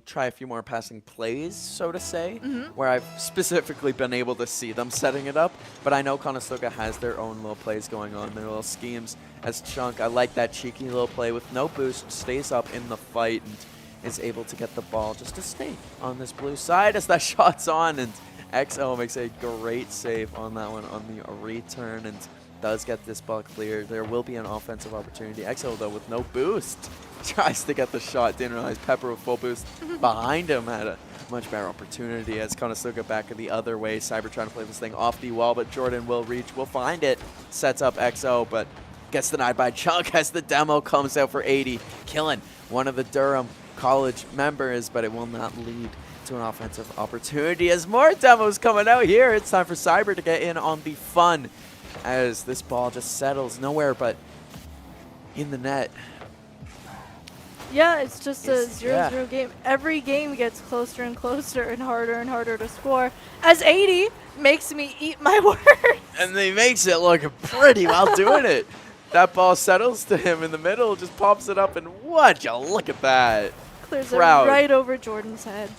try a few more passing plays, so to say, where I've specifically been able to see them setting it up. But I know Conestoga has their own little plays going on, their little schemes. As Chunk, I like that cheeky little play with no boost, stays up in the fight and is able to get the ball just to stay on this blue side as that shot's on, and XO makes a great save on that one on the return and does get this ball cleared. There will be an offensive opportunity. XO, though, with no boost, tries to get the shot. Didn't realize Pepper with full boost behind him had a much better opportunity as Conestoga back the other way. Cyber trying to play this thing off the wall, but Jordan will reach, will find it. Sets up XO, but gets denied by Chunk as the demo comes out for 80. Killing one of the Durham College members, but it will not lead to an offensive opportunity as more demos coming out here. It's time for Cyber to get in on the fun as this ball just settles nowhere but in the net. Yeah, it's just a 0-0 game. Every game gets closer and closer and harder to score as 80 makes me eat my words. And he makes it look pretty while doing it. That ball settles to him in the middle, just pops it up, and would you look at that. Clears it right over Jordan's head.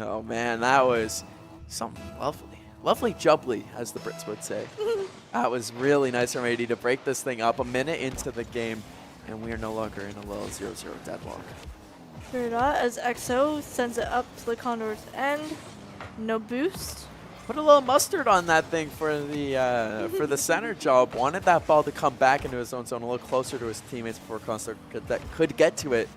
Oh man, that was something lovely. Lovely jubbly, as the Brits would say. That was really nice from 80 to break this thing up a minute into the game, and we are no longer in a little 0-0 deadlock. Sure not, as XO sends it up to the Condors end. No boost. Put a little mustard on that thing for the center job. Wanted that ball to come back into his own zone, a little closer to his teammates before Conestoga could get to it.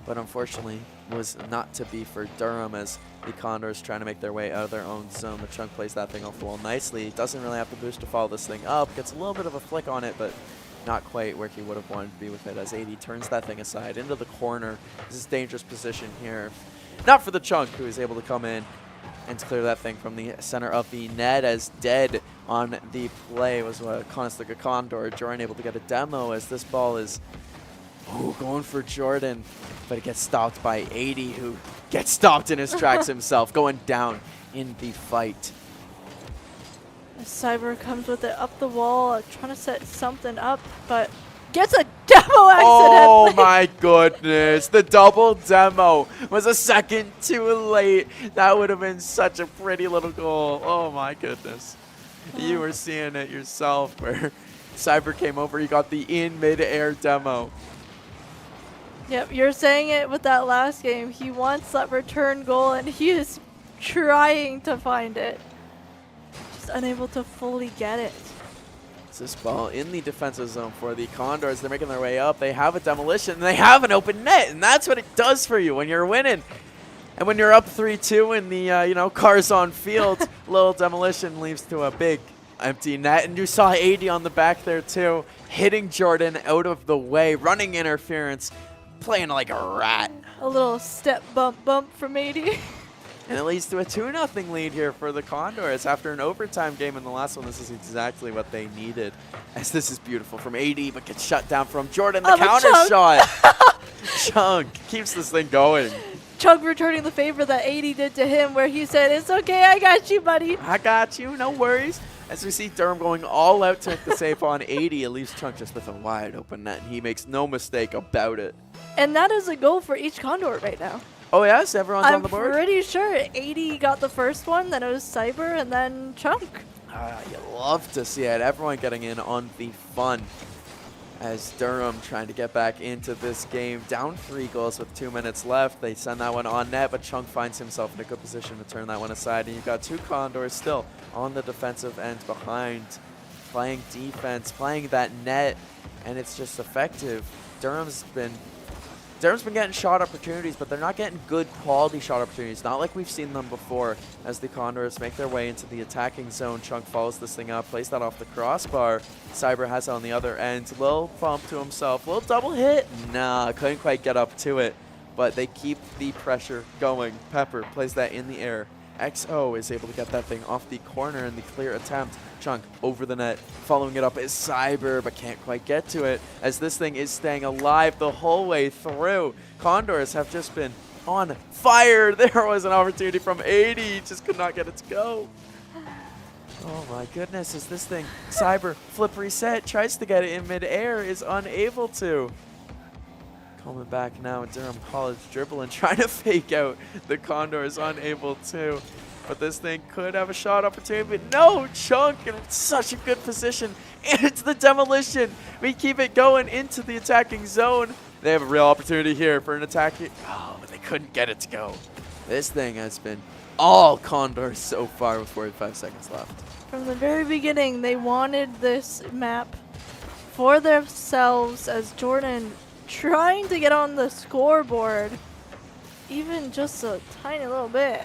but unfortunately was not to be for Durham as the Condors trying to make their way out of their own zone. The Chunk plays that thing off the wall nicely. Doesn't really have the boost to follow this thing up. Gets a little bit of a flick on it, but not quite where he would have wanted to be with it as AD turns that thing aside into the corner. This is a dangerous position here. Not for the Chunk, who is able to come in and to clear that thing from the center of the net, as dead on the play was Conestoga Condor. Jordan able to get a demo as this ball is going for Jordan, but it gets stopped by 80, who gets stopped in his tracks himself, going down in the fight. Cyber comes with it up the wall, trying to set something up, but gets a demo accidentally. Oh my goodness, the double demo was a second too late. That would have been such a pretty little goal. Oh my goodness. You were seeing it yourself where Cyber came over, he got the in mid-air demo. Yep, you're saying it with that last game. He wants that return goal, and he is trying to find it. Just unable to fully get it. It's this ball in the defensive zone for the Condors. They're making their way up. They have a demolition, and they have an open net, and that's what it does for you when you're winning. And when you're up 3-2 in the, cars on field, little demolition leads to a big empty net. And you saw AD on the back there, too, hitting Jordan out of the way, running interference, playing like a rat. A little step bump from 80. And it leads to a 2-0 lead here for the Condors. After an overtime game in the last one, this is exactly what they needed. As this is beautiful from AD, but gets shut down from Jordan. The counter shot. Chunk keeps this thing going. Chunk returning the favor that 80 did to him, where he said, "It's okay, I got you, buddy. I got you, no worries." As we see Durham going all out to hit the save on 80, it leaves Chunk just with a wide open net, and he makes no mistake about it. And that is a goal for each Condor right now. Oh yes, everyone's on the board? I'm pretty sure 80 got the first one, then it was Cyber, and then Chunk. You love to see it. Everyone getting in on the fun. As Durham trying to get back into this game. Down 3 goals with 2 minutes left. They send that one on net, but Chunk finds himself in a good position to turn that one aside. And you've got 2 Condors still on the defensive end behind, playing defense, playing that net, and it's just effective. Durham's been getting shot opportunities, but they're not getting good quality shot opportunities. Not like we've seen them before. As the Condors make their way into the attacking zone, Chunk follows this thing up, plays that off the crossbar. Cyber has it on the other end. Little bump to himself, little double hit. Nah, couldn't quite get up to it, but they keep the pressure going. Pepper plays that in the air. XO is able to get that thing off the corner in the clear attempt. Chunk over the net. Following it up is Cyber, but can't quite get to it as this thing is staying alive the whole way through. Condors have just been on fire. There was an opportunity from 80. Just could not get it to go. Oh my goodness, is this thing Cyber flip reset, tries to get it in midair, is unable to. Coming back now, Durham College dribbling, trying to fake out. The Condors unable to. But this thing could have a shot opportunity, but no, Chunk in such a good position. And it's the demolition. We keep it going into the attacking zone. They have a real opportunity here for an attack. Oh, but they couldn't get it to go. This thing has been all Condors so far with 45 seconds left. From the very beginning, they wanted this map for themselves, as Jordan trying to get on the scoreboard, even just a tiny little bit.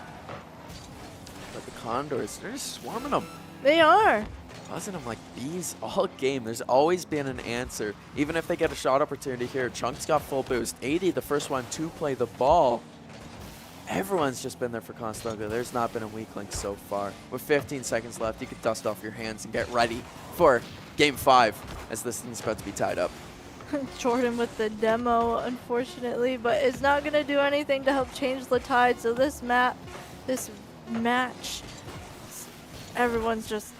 But the Condors, they're just swarming them. They are. Buzzing them like bees all game. There's always been an answer. Even if they get a shot opportunity here, Chunk's got full boost. 80, the first one to play the ball. Everyone's just been there for Conestoga. There's not been a weak link so far. With 15 seconds left, you can dust off your hands and get ready for Game 5, as this thing's about to be tied up. Jordan with the demo, unfortunately, but it's not going to do anything to help change the tide. So this match, everyone's just,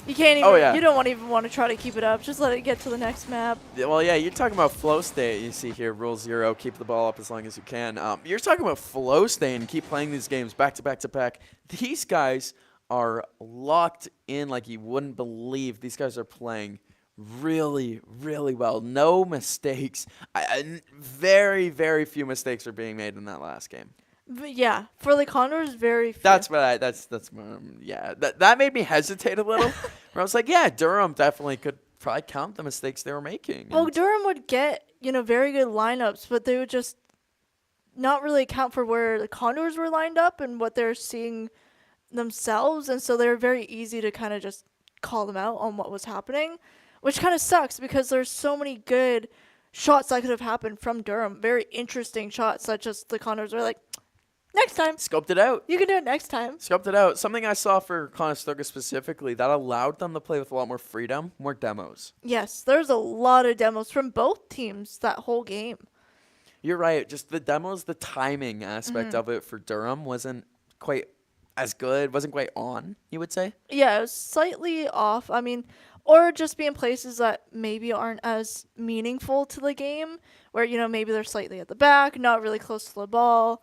you can't even, you don't even want to try to keep it up. Just let it get to the next map. Yeah, well, yeah, you're talking about flow state. You see here, rule 0, keep the ball up as long as you can. You're talking about flow state and keep playing these games back to back to back. These guys are locked in like you wouldn't believe. These guys are playing really, really well. No mistakes. Very, very few mistakes are being made in that last game. But yeah, for the Condors, very few. That's yeah. That made me hesitate a little. Where I was like, yeah, Durham definitely could probably count the mistakes they were making. Well, Durham would get, very good lineups, but they would just not really account for where the Condors were lined up and what they're seeing themselves, and so they're very easy to kind of just call them out on what was happening, which kind of sucks because there's so many good shots that could have happened from Durham. Very interesting shots that just the Condors were like, next time. Scoped it out. You can do it next time. Scoped it out. Something I saw for Conestoga specifically that allowed them to play with a lot more freedom, more demos. Yes, there's a lot of demos from both teams that whole game. You're right. Just the demos, the timing aspect of it for Durham wasn't quite as good, wasn't quite on, you would say? Yeah, it was slightly off. I mean, or just be in places that maybe aren't as meaningful to the game, where, you know, maybe they're slightly at the back, not really close to the ball.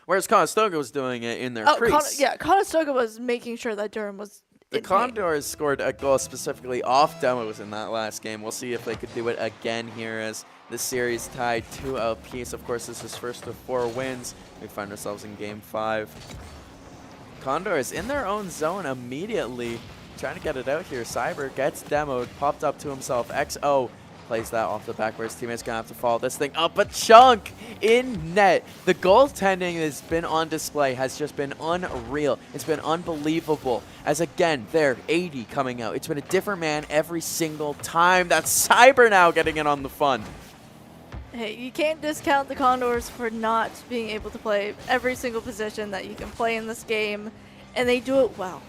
Whereas Conestoga was doing it in their crease. Conestoga was making sure that Durham was The Condors scored a goal specifically off demos in that last game. We'll see if they could do it again here as the series tied 2 apiece. Of course, this is first of 4 wins. We find ourselves in Game 5. Condors in their own zone immediately, trying to get it out here. Cyber gets demoed, popped up to himself. XO plays that off the back where his teammate's going to have to follow this thing up. But Chunk in net. The goaltending has been on display, has just been unreal. It's been unbelievable. As again, there, 80 coming out. It's been a different man every single time. That's Cyber now getting in on the fun. Hey, you can't discount the Condors for not being able to play every single position that you can play in this game, and they do it well.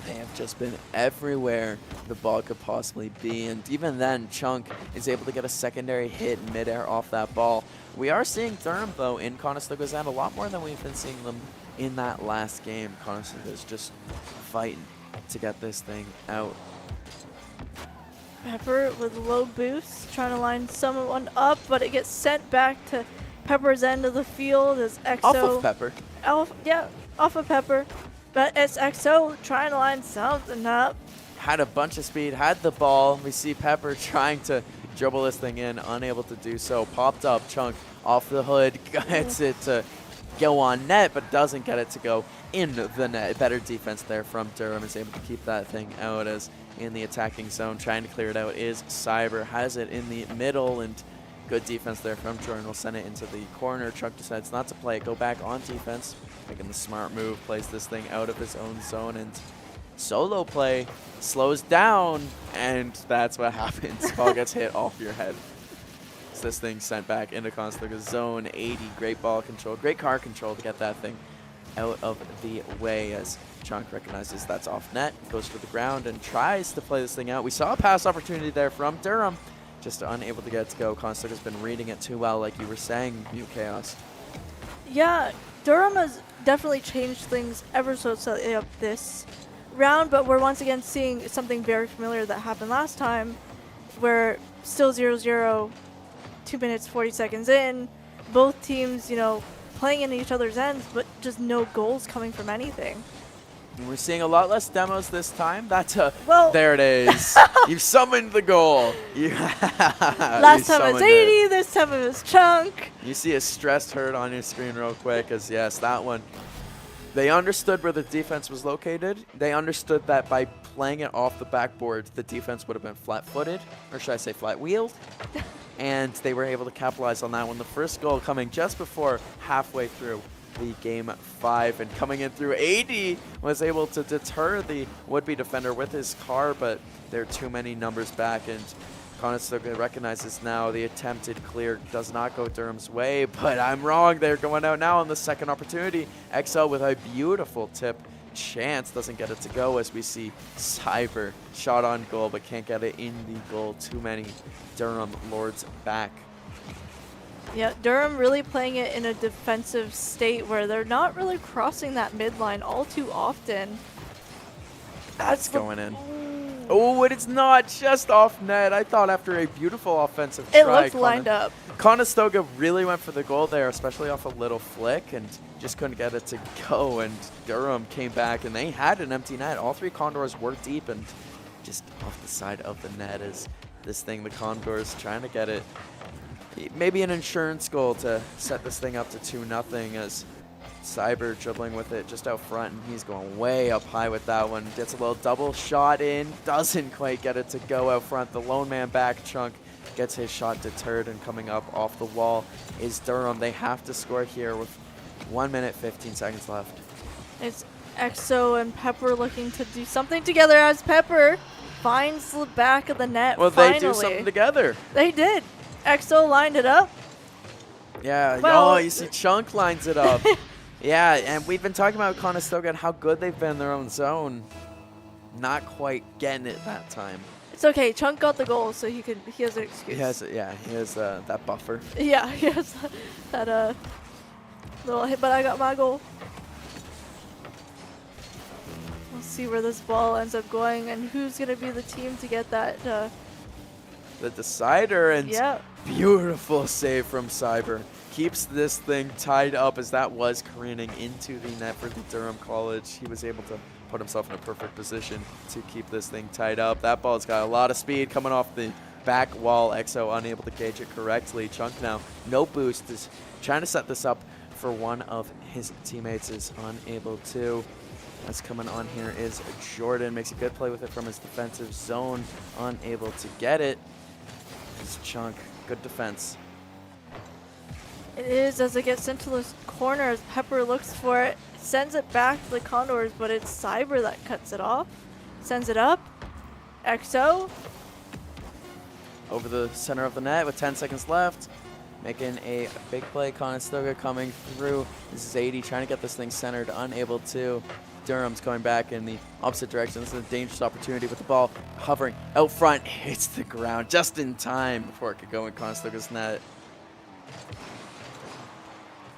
They have just been everywhere the ball could possibly be, and even then, Chunk is able to get a secondary hit midair off that ball. We are seeing Durham, though, in Conestoga's end a lot more than we've been seeing them in that last game. Conestoga is just fighting to get this thing out. Pepper with low boost, trying to line someone up, but it gets sent back to Pepper's end of the field as XO. Off of Pepper. Off of Pepper. But it's XO trying to line something up. Had a bunch of speed, had the ball. We see Pepper trying to dribble this thing in, unable to do so. Popped up, Chunk off the hood, gets it to go on net, but doesn't get it to go in the net. Better defense there from Durham, is able to keep that thing out as in the attacking zone. Trying to clear it out is Cyber, has it in the middle, and good defense there from Jordan. Will send it into the corner. Chunk decides not to play it, go back on defense, making the smart move, plays this thing out of his own zone, and solo play slows down, and that's what happens. Ball gets hit off your head. So this thing sent back into Conestoga's zone. 80, great ball control, great car control to get that thing out of the way as Chunk recognizes that's off net, goes to the ground and tries to play this thing out. We saw a pass opportunity there from Durham, just unable to get it to go. Conestoga's been reading it too well, like you were saying, View Chaos. Yeah, Durham has definitely changed things ever so slightly up this round, but we're once again seeing something very familiar that happened last time, where still 0-0, 2 minutes, 40 seconds in, both teams, you know, playing in each other's ends, but just no goals coming from anything. And we're seeing a lot less demos this time. That's a, well, there it is. You summoned the goal. Last time it was 80, this time it was Chunk. You see a stressed hurt on your screen real quick, as yes, that one. They understood where the defense was located. They understood that by playing it off the backboard, the defense would have been flat-footed, or should I say flat-wheeled. And they were able to capitalize on that one. The first goal coming just before halfway through the Game 5, and coming in through 80 was able to deter the would-be defender with his car, but there are too many numbers back, and Conestoga recognizes now the attempted clear does not go Durham's way, but I'm wrong. They're going out now on the second opportunity. XL with a beautiful tip. Chance doesn't get it to go as we see Cyber shot on goal, but can't get it in the goal. Too many Durham Lords back. Yeah, Durham really playing it in a defensive state where they're not really crossing that midline all too often. That's going in. Oh, and it's not just off net. I thought after a beautiful offensive try, it looked lined up. Conestoga really went for the goal there, especially off a little flick, and just couldn't get it to go. And Durham came back, and they had an empty net. All three Condors were deep, and just off the side of the net is this thing. The Condors trying to get it. Maybe an insurance goal to set this thing up to 2-0 as Cyber dribbling with it just out front, and he's going way up high with that one. Gets a little double shot in, doesn't quite get it to go out front. The lone man back, Chunk, gets his shot deterred, and coming up off the wall is Durham. They have to score here with 1 minute, 15 seconds left. It's EXO and Pepper looking to do something together as Pepper finds the back of the net. Well, finally. they do something together. They did. EXO lined it up. Yeah, Well, you see Chunk lines it up. Yeah, and we've been talking about Conestoga and how good they've been in their own zone. Not quite getting it that time. It's okay. Chunk got the goal, so he has an excuse. He has that buffer. Yeah, he has that little hit, but I got my goal. We'll see where this ball ends up going and who's going to be the team to get that. The decider, and Yeah. beautiful save from Cyber. Keeps this thing tied up as that was careening into the net for the Durham College. He was able to put himself in a perfect position to keep this thing tied up. That ball's got a lot of speed coming off the back wall. EXO unable to gauge it correctly. Chunk now, no boost, is trying to set this up for one of his teammates, is unable to. What's coming on here is Jordan. Makes a good play with it from his defensive zone. Unable to get it. It's Chunk. Good defense. It is as it gets into those corners. Pepper looks for it, sends it back to the Condors, but it's Cyber that cuts it off. Sends it up. EXO. Over the center of the net with 10 seconds left. Making a big play. Conestoga coming through. This is 80 trying to get this thing centered. Unable to. Durham's going back in the opposite direction. This is a dangerous opportunity with the ball hovering out front. Hits the ground just in time before it could go in Conestoga's net.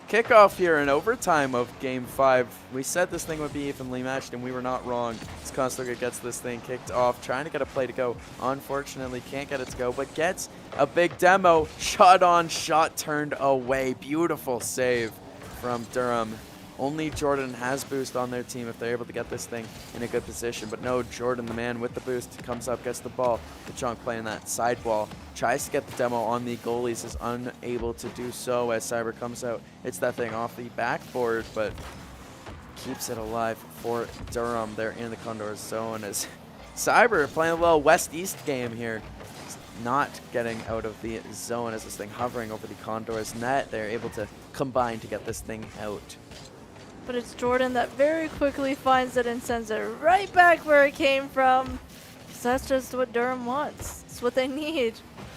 Kickoff here in overtime of Game 5. We said this thing would be evenly matched, and we were not wrong. As Conestoga gets this thing kicked off, trying to get a play to go. Unfortunately, can't get it to go, but gets a big demo. Shot on, shot turned away. Beautiful save from Durham. Only Jordan has boost on their team if they're able to get this thing in a good position. But no, Jordan, the man with the boost, comes up, gets the ball. The Chunk playing that sidewall. Tries to get the demo on the goalies, is unable to do so as Cyber comes out. Hits that thing off the backboard, but keeps it alive for Durham. They're in the Condors zone as Cyber playing a little west-east game here. Not getting out of the zone as this thing hovering over the Condors net. They're able to combine to get this thing out. But it's Jordan that very quickly finds it and sends it right back where it came from. So that's just what Durham wants. It's what they need.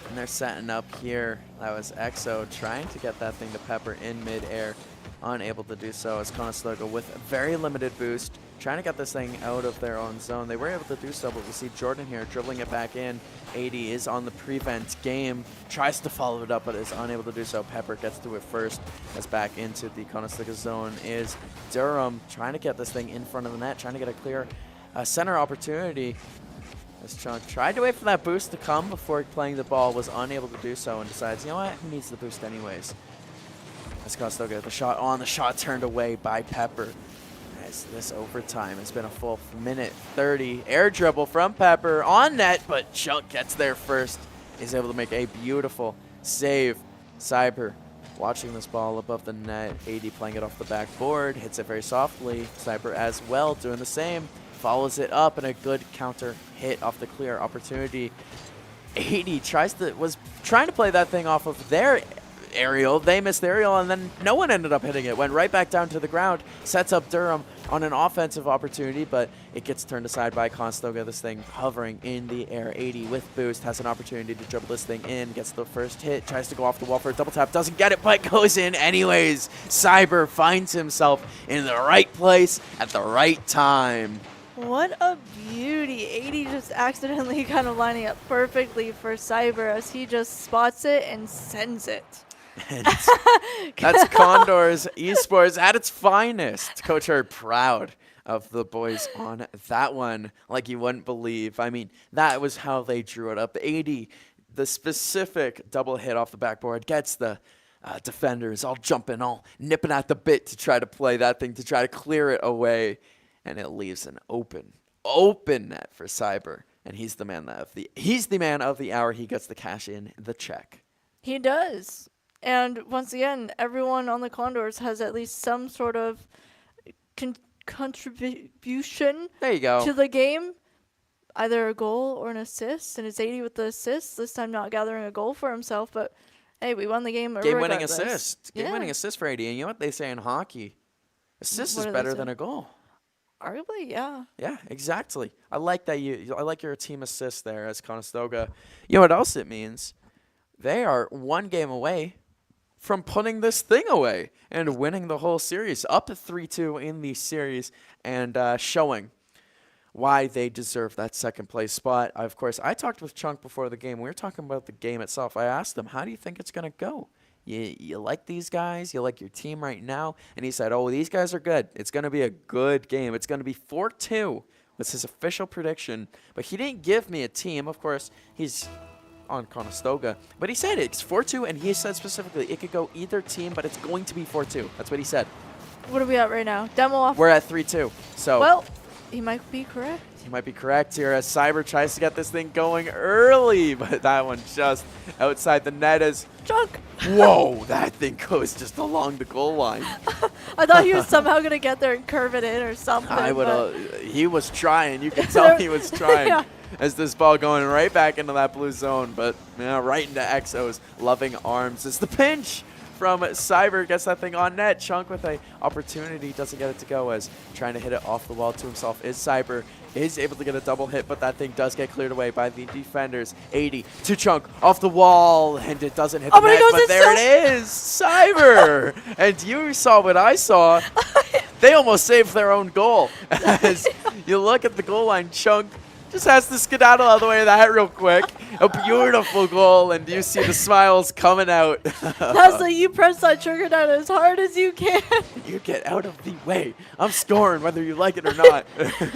And they're setting up here. That was EXO trying to get that thing to Pepper in midair. Unable to do so as Conestoga with a very limited boost. Trying to get this thing out of their own zone. They were able to do so, but we see Jordan here dribbling it back in. 80 is on the prevent game. Tries to follow it up, but is unable to do so. Pepper gets to it first as back into the Conestoga zone is Durham. Trying to get this thing in front of the net. Trying to get a clear center opportunity. As Chunk tried to wait for that boost to come before playing the ball. Was unable to do so and decides, you know what, who needs the boost anyways? As Conestoga, the shot on, the shot turned away by Pepper. As this overtime has been a full minute 30. Air dribble from Pepper on net, but Chunk gets there first. He's able to make a beautiful save. Cyber watching this ball above the net. 80 playing it off the backboard. Hits it very softly. Cyber as well doing the same. Follows it up and a good counter hit off the clear opportunity. 80 was trying to play that thing off of their aerial. They missed the aerial, and then no one ended up hitting it. Went right back down to the ground. Sets up Durham on an offensive opportunity, but it gets turned aside by Conestoga. This thing hovering in the air. 80 with boost has an opportunity to dribble this thing in. Gets the first hit. Tries to go off the wall for a double tap. Doesn't get it, but goes in anyways. Cyber finds himself in the right place at the right time. What a beauty. 80 just accidentally kind of lining up perfectly for Cyber as he just spots it and sends it. And that's Condors Esports at its finest. Coach Hurd proud of the boys on that one like you wouldn't believe. I mean, that was how they drew it up. 80, the specific double hit off the backboard, gets the defenders all jumping, all nipping at the bit to try to play that thing, to try to clear it away. And it leaves an open net for Cyber. And he's the man of the hour. He gets the cash in the check. He does. And once again, everyone on the Condors has at least some sort of contribution There you go. to the game. either a goal or an assist, and it's 80 with the assist. This time not gathering a goal for himself, but hey, we won the game. Game-winning regardless. assist. Game-winning assist for AD. And you know what they say in hockey? Assist is better than a goal. Arguably, yeah. Yeah, exactly. I like that I like your team assist there as Conestoga. You know what else it means? They are one game away from putting this thing away and winning the whole series, up to 3-2 in the series, and showing why they deserve that second place spot. Of course, I talked with Chunk before the game. We were talking about the game itself. I asked him, how do you think it's going to go? You like these guys? You like your team right now? And he said, oh, these guys are good. It's going to be a good game. It's going to be 4-2 was his official prediction. But he didn't give me a team. Of course, he's on Conestoga. But he said it's 4-2, and he said specifically it could go either team, but it's going to be 4-2. That's what he said. What are we at right now? Demo off. We're at 3-2. So well, he might be correct. He might be correct here as Cyber tries to get this thing going early, but that one just outside the net as Chunk. Whoa, that thing goes just along the goal line. I thought he was somehow going to get there and curve it in or something. He was trying. You can tell he was trying. Yeah. As this ball going right back into that blue zone, but right into XO's loving arms. It's the pinch from Cyber, gets that thing on net. Chunk with a opportunity, doesn't get it to go as trying to hit it off the wall to himself is Cyber. Is able to get a double hit, but that thing does get cleared away by the defenders. 80 to Chunk off the wall, and it doesn't hit the net, but there it is, Cyber! And you saw what I saw. They almost saved their own goal. As you look at the goal line, Chunk just has to skedaddle out of the way of that real quick. A beautiful goal, and you see the smiles coming out. That's like you press that trigger down as hard as you can. You get out of the way. I'm scoring whether you like it or not.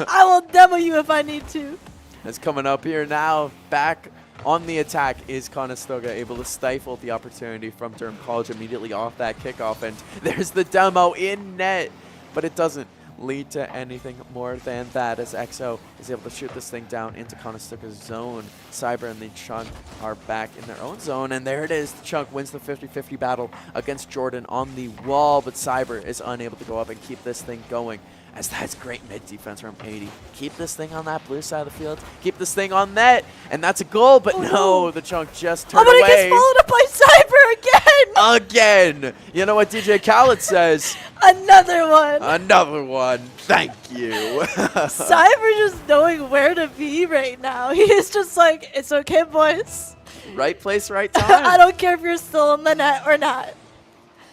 I will demo you if I need to. It's coming up here now. Back on the attack is Conestoga, able to stifle the opportunity from Durham College immediately off that kickoff. And there's the demo in net, but it doesn't lead to anything more than that as XO is able to shoot this thing down into Conestoga's zone. Cyber and the Chunk are back in their own zone, and there it is. The Chunk wins the 50-50 battle against Jordan on the wall, but Cyber is unable to go up and keep this thing going. As that's great mid defense from 80. Keep this thing on that blue side of the field. Keep this thing on net, and that's a goal, but no, the Chunk just turned away. But it gets followed up by Cyber again! Again! You know what DJ Khaled says? Another one! Another one. Thank you. Cyber just knowing where to be right now. He is just like, it's okay, boys. Right place, right time. I don't care if you're still in the net or not.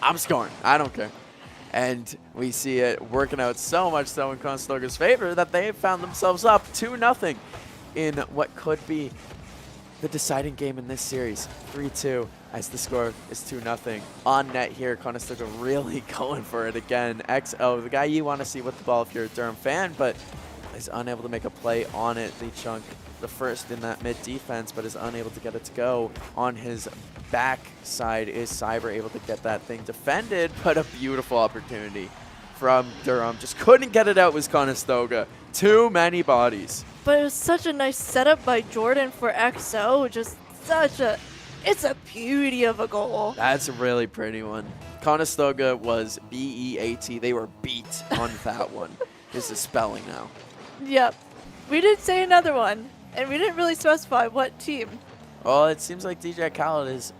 I'm scoring. I don't care. And we see it working out so much so in Conestoga's favor that they have found themselves up 2-0 in what could be the deciding game in this series. 3-2 as the score is 2-0. On net here, Conestoga really going for it again. XO, the guy you want to see with the ball if you're a Durham fan, but is unable to make a play on it. The Chunk, the first in that mid defense, but is unable to get it to go. On his back side is Cyber able to get that thing defended, but a beautiful opportunity from Durham. Just couldn't get it out with Conestoga. Too many bodies. But it was such a nice setup by Jordan for XO. Just it's a beauty of a goal. That's a really pretty one. Conestoga was B-E-A-T. They were beat on that one. Is the spelling now. Yep. We did say another one, and we didn't really specify what team. Well, it seems like DJ Khaled is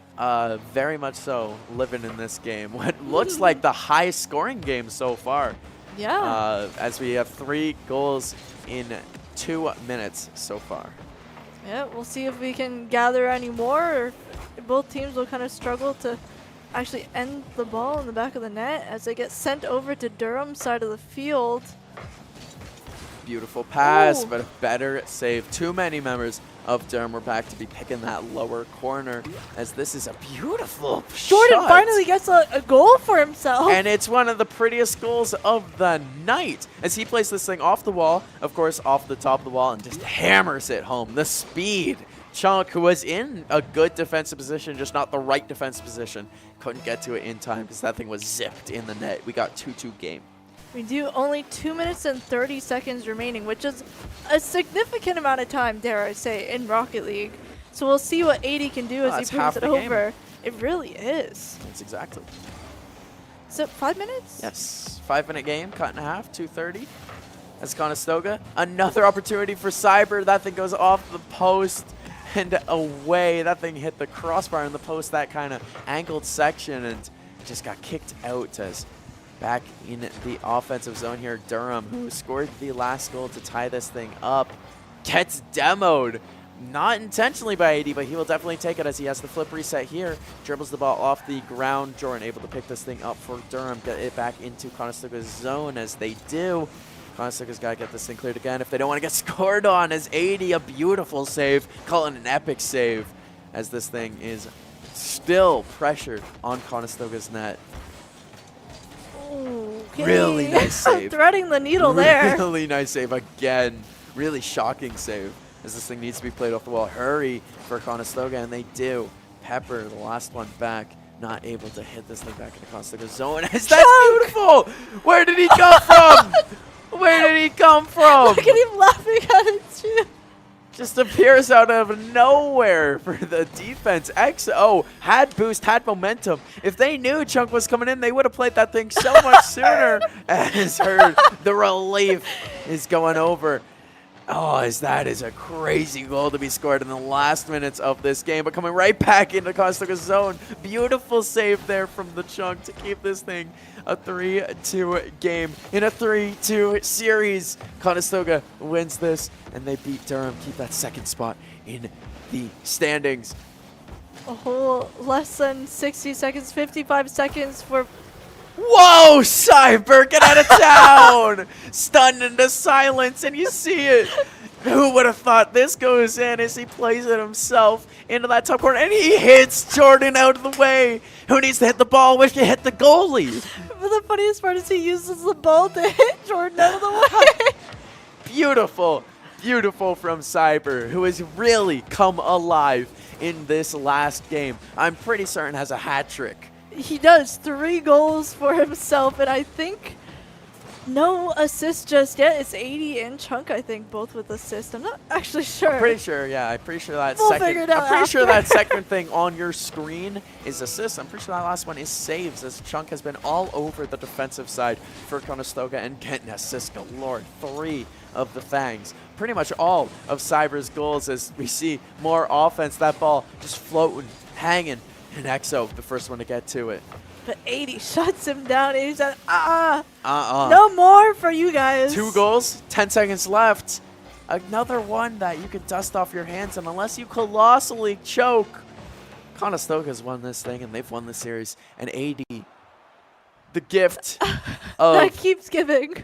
very much so living in this game. What looks like the highest scoring game so far. Yeah. As we have 3 goals in 2 minutes so far. Yeah, we'll see if we can gather any more, or if both teams will kind of struggle to actually end the ball in the back of the net as they get sent over to Durham's side of the field. Beautiful pass, Ooh. but a better save. Too many members of Durham were back to be picking that lower corner, as this is a beautiful Jordan shot. finally gets a goal for himself. And it's one of the prettiest goals of the night as he plays this thing off the wall, of course off the top of the wall, and just hammers it home. The speed. Chunk, who was in a good defensive position, just not the right defensive position, couldn't get to it in time because that thing was zipped in the net. We got 2-2 game. We do only 2 minutes and 30 seconds remaining, which is a significant amount of time, dare I say, in Rocket League. So we'll see what 80 can do as he brings it over. It really is. That's exactly. Is it 5 minutes? Yes. 5-minute game, cut in half, 2:30. as Conestoga. Another opportunity for Cyber. That thing goes off the post and away. That thing hit the crossbar in the post, that kind of angled section, and just got kicked out as back in the offensive zone here. Durham, who scored the last goal to tie this thing up, gets demoed. Not intentionally by AD, but he will definitely take it as he has the flip reset here. Dribbles the ball off the ground. Jordan able to pick this thing up for Durham, get it back into Conestoga's zone as they do. Conestoga's got to get this thing cleared again if they don't want to get scored on, as AD, a beautiful save, call it an epic save, as this thing is still pressured on Conestoga's net. Okay. Really nice save. Threading the needle there. Really nice save again. Really shocking save, as this thing needs to be played off the wall. Hurry for Conestoga, and they do. Pepper, the last one back, not able to hit this thing back into Conestoga's zone. That's beautiful! Where did he come from? Where did he come from? Look at him laughing at it too. Just appears out of nowhere for the defense. XO had boost, had momentum. If they knew Chunk was coming in, they would have played that thing so much sooner. As heard, the relief is going over. Oh, as that is a crazy goal to be scored in the last minutes of this game, but coming right back into Conestoga's zone. Beautiful save there from the Chunk to keep this thing a 3-2 game. In a 3-2 series, Conestoga wins this, and they beat Durham, keep that second spot in the standings. A whole less than 60 seconds, 55 seconds for... Whoa, Cyber, get out of town! Stunned into silence, and you see it. Who would have thought this goes in as he plays it himself into that top corner, and he hits Jordan out of the way. Who needs to hit the ball? Wish you hit the goalie. But the funniest part is he uses the ball to hit Jordan out of the way. Beautiful, beautiful from Cyber, who has really come alive in this last game. I'm pretty certain has a hat trick. He does 3 goals for himself, and I think no assist just yet. It's 80 and Chunk, I think, both with assists. I'm not actually sure. I'm pretty sure, yeah. I'm pretty sure that We'll figure it out I'm pretty sure after. that second thing on your screen is assists. I'm pretty sure that last one is saves, as Chunk has been all over the defensive side for Conestoga and getting assists galore. 3 of the Fangs. Pretty much all of Cyber's goals, as we see more offense. That ball just floating, hanging. And XO, the first one to get to it. But 80 shuts him down. 80 said, no more for you guys. 2 goals, 10 seconds left. Another one that you could dust off your hands, and unless you colossally choke, Conestoga's won this thing, and they've won the series. And AD, the gift of... that keeps giving.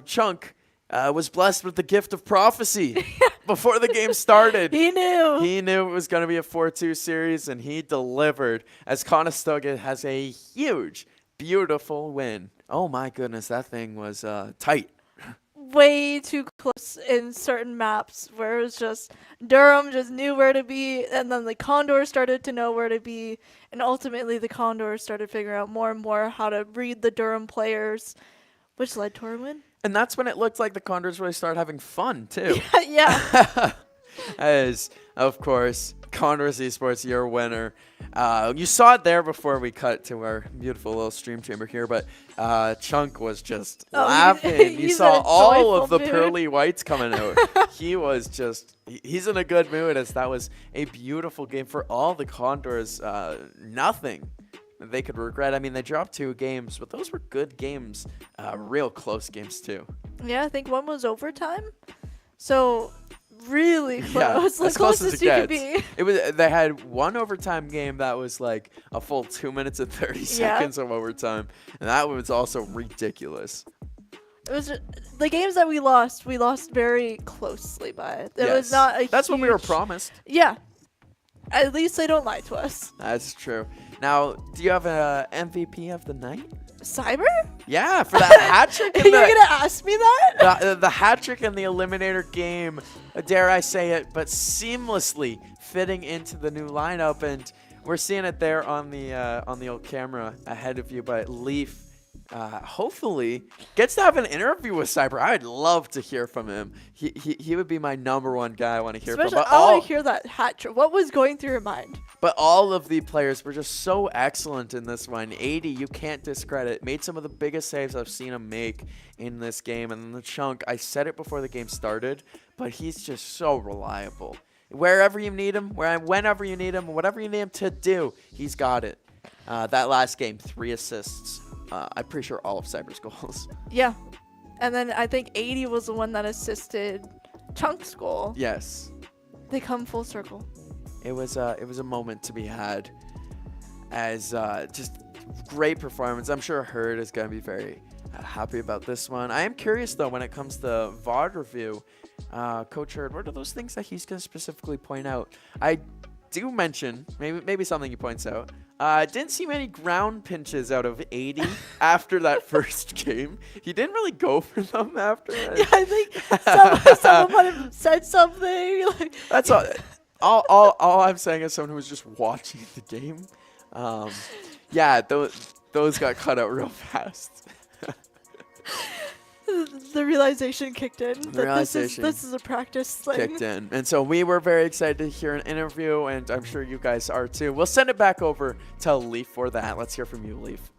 Chunk was blessed with the gift of prophecy before the game started. He knew. He knew it was going to be a 4-2 series, and he delivered, as Conestoga has a huge, beautiful win. Oh my goodness, that thing was tight. Way too close in certain maps where it was just Durham just knew where to be, and then the Condors started to know where to be, and ultimately the Condors started figuring out more and more how to read the Durham players, which led to our win. And that's when it looked like the Condors really started having fun, too. Yeah. As, of course, Condors Esports, your winner. You saw it there before we cut to our beautiful little stream chamber here, but Chunk was just laughing. You he's saw in a all of the joyful mood. pearly whites coming out. He was just, he's in a good mood, as that was a beautiful game for all the Condors. Nothing they could regret. I mean, they dropped 2 games, but those were good games, real close games too. Yeah, I think one was overtime. So really close. Yeah, The as close closest as you it could gets. be. They had one overtime game that was like a full 2 minutes and 30 seconds of overtime, and that was also ridiculous. It was the games that we lost very closely by it. It was Yes. not a That's what we were huge- promised. Yeah. At least they don't lie to us. That's true. Now, do you have a MVP of the night? Cyber? Yeah, for that hat trick. You're gonna ask me that? The hat trick in the Eliminator game, dare I say it, but seamlessly fitting into the new lineup, and we're seeing it there on the old camera ahead of you. But Leaf hopefully gets to have an interview with Cyber. I'd love to hear from him. He would be my #1 guy I want to hear Especially, from. But I want to hear that hat trick. What was going through your mind? But all of the players were just so excellent in this one. 80, you can't discredit. Made some of the biggest saves I've seen him make in this game. And then the Chunk, I said it before the game started, but he's just so reliable. Wherever you need him, whenever you need him, whatever you need him to do, he's got it. That last game, 3 assists. I'm pretty sure all of Cyber's goals. Yeah. And then I think 80 was the one that assisted Chunk's goal. Yes. They come full circle. It was a moment to be had, as just great performance. I'm sure Herd is going to be very happy about this one. I am curious though, when it comes to VOD review, Coach Herd, what are those things that he's going to specifically point out? I do mention maybe something he points out. Didn't see many ground pinches out of 80 after that first game. He didn't really go for them after that. Yeah, I think someone might have said something. Like, That's all. All I'm saying is someone who was just watching the game. Yeah, those got cut out real fast. the realization kicked in. The That realization this is a practice thing. Kicked in. And so we were very excited to hear an interview, and I'm sure you guys are too. We'll send it back over to Leaf for that. Let's hear from you, Leaf.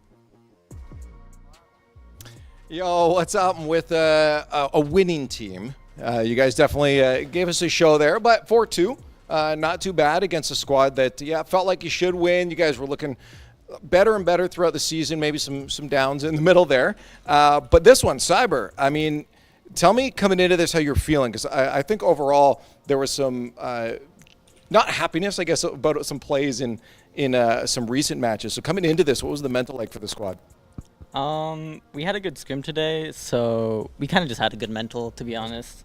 Yo, what's up with a winning team? You guys definitely gave us a show there, but 4-2, not too bad against a squad that, felt like you should win. You guys were looking better and better throughout the season, maybe some downs in the middle there. But this one, Cyber, I mean, tell me coming into this how you're feeling, because I think overall there was some, not happiness, I guess, about some plays in some recent matches. So coming into this, what was the mental like for the squad? We had a good scrim today, so we kind of just had a good mental, to be honest.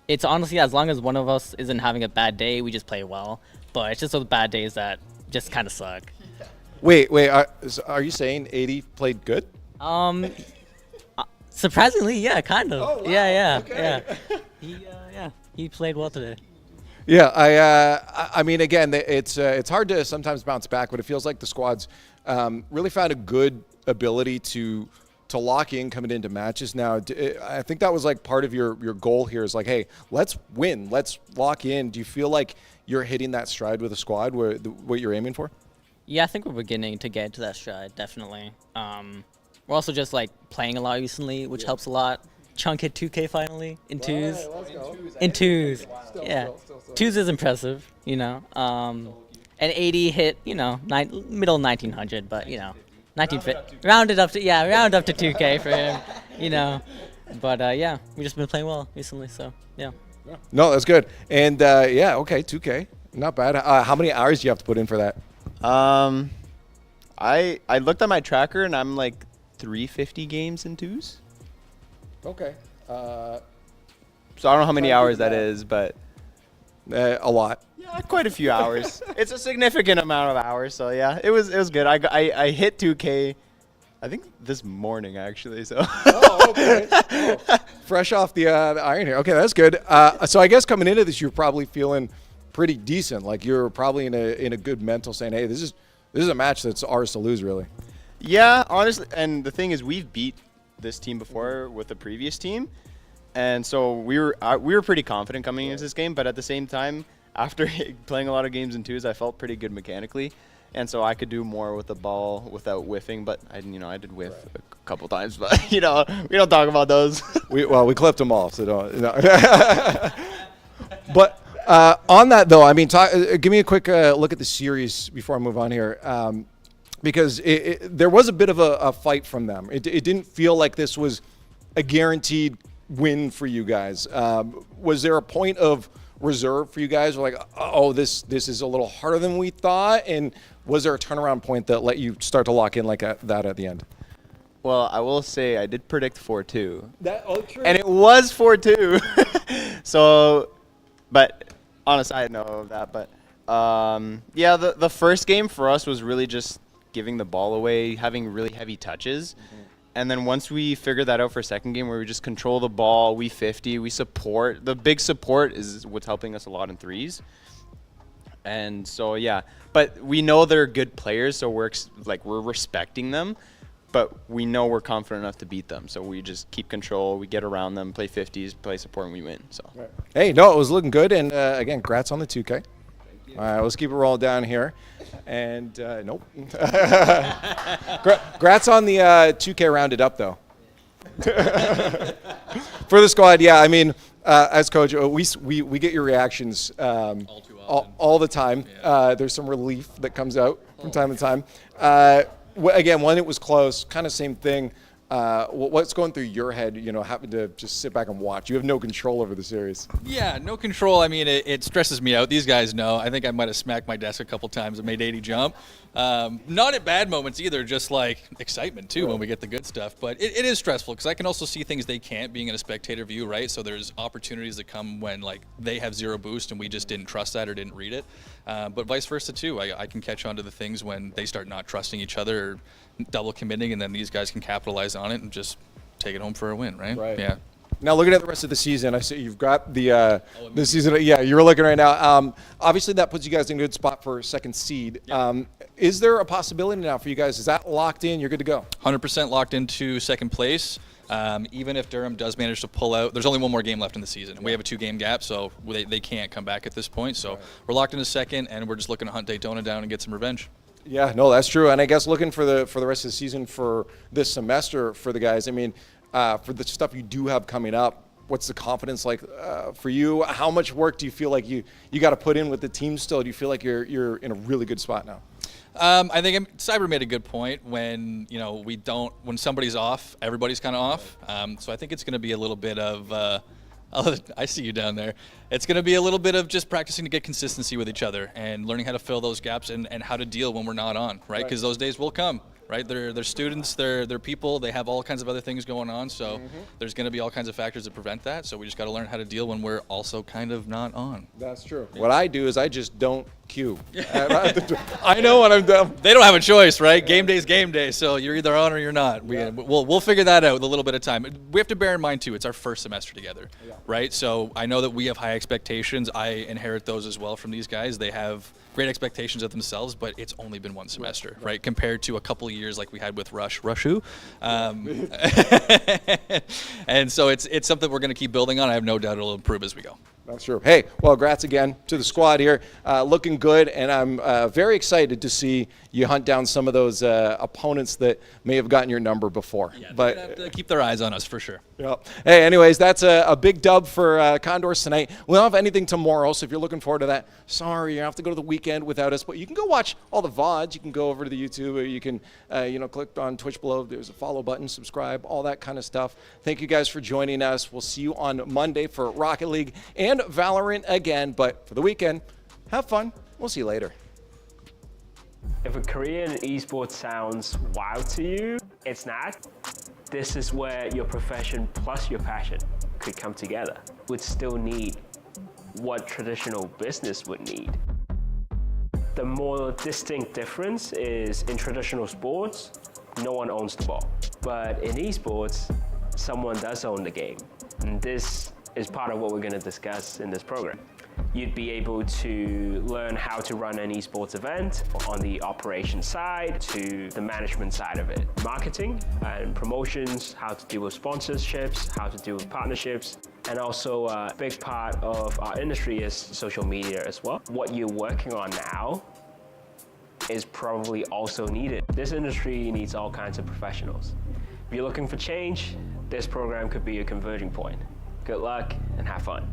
It's honestly, as long as one of us isn't having a bad day, we just play well. But it's just those bad days that just kind of suck. Wait, are you saying 80 played good? Surprisingly, yeah, kind of. Oh, wow. Yeah, Okay. yeah. He played well today. Yeah, I mean, again, it's hard to sometimes bounce back, but it feels like the squad's really found a good ability to lock in coming into matches now. I think that was like part of your goal here is like, hey, let's win, let's lock in. Do you feel like you're hitting that stride with the squad, what you're aiming for? Yeah, I think we're beginning to get to that stride, definitely. We're also just like playing a lot recently, which helps a lot. Chunk hit 2K finally in twos. In twos. Yeah. Twos is impressive, you know. And 80 hit, you know, middle 1900, but you know, 1950. Rounded up to 2K for him, you know. But yeah, we've just been playing well recently, so yeah. No, that's good. And okay, 2K, not bad. How many hours do you have to put in for that? I looked at my tracker and I'm like 350 games in twos. Okay. So I don't know how many hours that is, but A lot. yeah, quite a few hours. It's a significant amount of hours, so yeah, it was good. I hit 2K, I think this morning actually. So. Oh, okay. Oh, fresh off the iron here. Okay, that's good. So I guess coming into this, you're probably feeling pretty decent. Like you're probably in a good mental, saying, "Hey, this is a match that's ours to lose, really." Yeah, honestly, and the thing is, we've beat this team before with the previous team, and so we were pretty confident coming into this game. But at the same time, after playing a lot of games in twos, I felt pretty good mechanically, and so I could do more with the ball without whiffing. But I did whiff a couple times, but we don't talk about those. We clipped them all, so don't. No. But on that though, I mean, give me a quick look at the series before I move on here. Because there was a bit of a fight from them. It didn't feel like this was a guaranteed win for you guys. Was there a point of reserve for you guys? Like, oh, this is a little harder than we thought? And was there a turnaround point that let you start to lock in like that at the end? Well, I will say I did predict 4-2. True. And it was 4-2. So, but on a side note of that, but yeah, the first game for us was really just giving the ball away, having really heavy touches. Mm-hmm. And then once we figured that out for second game where we just control the ball, we support. The big support is what's helping us a lot in threes. And so, yeah. But we know they're good players, so we're respecting them. but we know we're confident enough to beat them. So we just keep control. We get around them, play 50s, play support, and we win. So. Right. Hey, no, it was looking good. And again, congrats on the 2K. All right, let's keep it rolling down here. And nope. Congrats on the 2K rounded up, though. For the squad, yeah, I mean, as coach, we get your reactions All too often. all the time. Yeah. There's some relief that comes out from time to time. Again, when it was close, kind of same thing. What's going through your head, having to just sit back and watch? You have no control over the series. Yeah, no control. I mean, it stresses me out. These guys know. I think I might have smacked my desk a couple times and made 80 jump. Not at bad moments either, just like excitement too when we get the good stuff. But it is stressful because I can also see things they can't being in a spectator view, right? So there's opportunities that come when like they have zero boost and we just didn't trust that or didn't read it. But vice versa too. I can catch on to the things when they start not trusting each other or double committing, and then these guys can capitalize on it and just take it home for a win, right? Right. Yeah. Now, looking at the rest of the season, I see you've got the season. Yeah, you're looking right now. Obviously, that puts you guys in a good spot for second seed. Yep. Is there a possibility now for you guys? Is that locked in? You're good to go? 100% locked into second place. Even if Durham does manage to pull out, there's only one more game left in the season. We have a 2-game gap, so they can't come back at this point. So we're locked into second, and we're just looking to hunt Daytona down and get some revenge. Yeah, no, that's true. And I guess looking for the rest of the season for this semester for the guys, I mean, for the stuff you do have coming up, what's the confidence like for you? How much work do you feel like you got to put in with the team still? Do you feel like you're in a really good spot now? I think Cyber made a good point. When when somebody's off, everybody's kind of off. So I think it's going to be a little bit of. I see you down there. It's going to be a little bit of just practicing to get consistency with each other and learning how to fill those gaps and how to deal when we're not on, right? Because those days will come, right? They're students, they're people, they have all kinds of other things going on. So there's going to be all kinds of factors that prevent that. So we just got to learn how to deal when we're also kind of not on. That's true. Yeah. What I do is I just don't queue. I know when I'm done. They don't have a choice, right? Game day's game day, so you're either on or you're not. We'll figure that out with a little bit of time. We have to bear in mind too, it's our first semester together, right? So I know that we have high expectations. I inherit those as well from these guys. They have great expectations of themselves, but it's only been one semester, right? Compared to a couple of years like we had with Rushu. And so it's something we're going to keep building on. I have no doubt it'll improve as we go. That's true. Hey, well, congrats again to the squad here. Looking good, and I'm very excited to see you hunt down some of those opponents that may have gotten your number before. Yeah, but have to keep their eyes on us for sure. Yeah. Hey, anyways, that's a big dub for Condors tonight. We don't have anything tomorrow, so if you're looking forward to that, sorry, you have to go to the weekend without us. But you can go watch all the VODs. You can go over to the YouTube, or you can, click on Twitch below. There's a follow button, subscribe, all that kind of stuff. Thank you guys for joining us. We'll see you on Monday for Rocket League and Valorant again. But for the weekend, have fun. We'll see you later. If a career in esports sounds wild to you, it's not. This is where your profession plus your passion could come together. Would still need what traditional business would need. The more distinct difference is in traditional sports, no one owns the ball. But in esports, someone does own the game. And this is part of what we're going to discuss in this program. You'd be able to learn how to run an esports event on the operations side to the management side of it. Marketing and promotions, how to deal with sponsorships, how to deal with partnerships, and also a big part of our industry is social media as well. What you're working on now is probably also needed. This industry needs all kinds of professionals. If you're looking for change, this program could be a converging point. Good luck and have fun.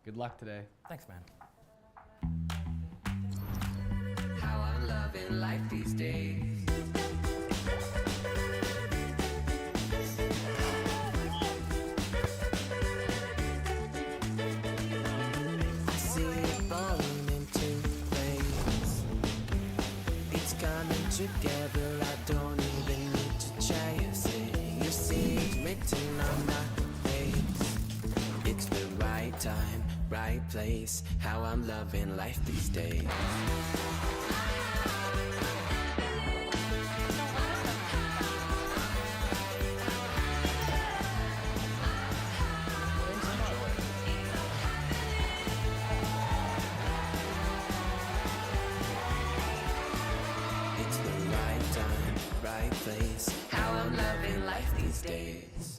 Good luck today. Thanks, man. How I'm loving life these days. I see it falling into place. It's coming together. I don't even need to chase it. You see it written on my face. It's the right time, right place. How I'm loving life these days. right place. How I'm loving life these days.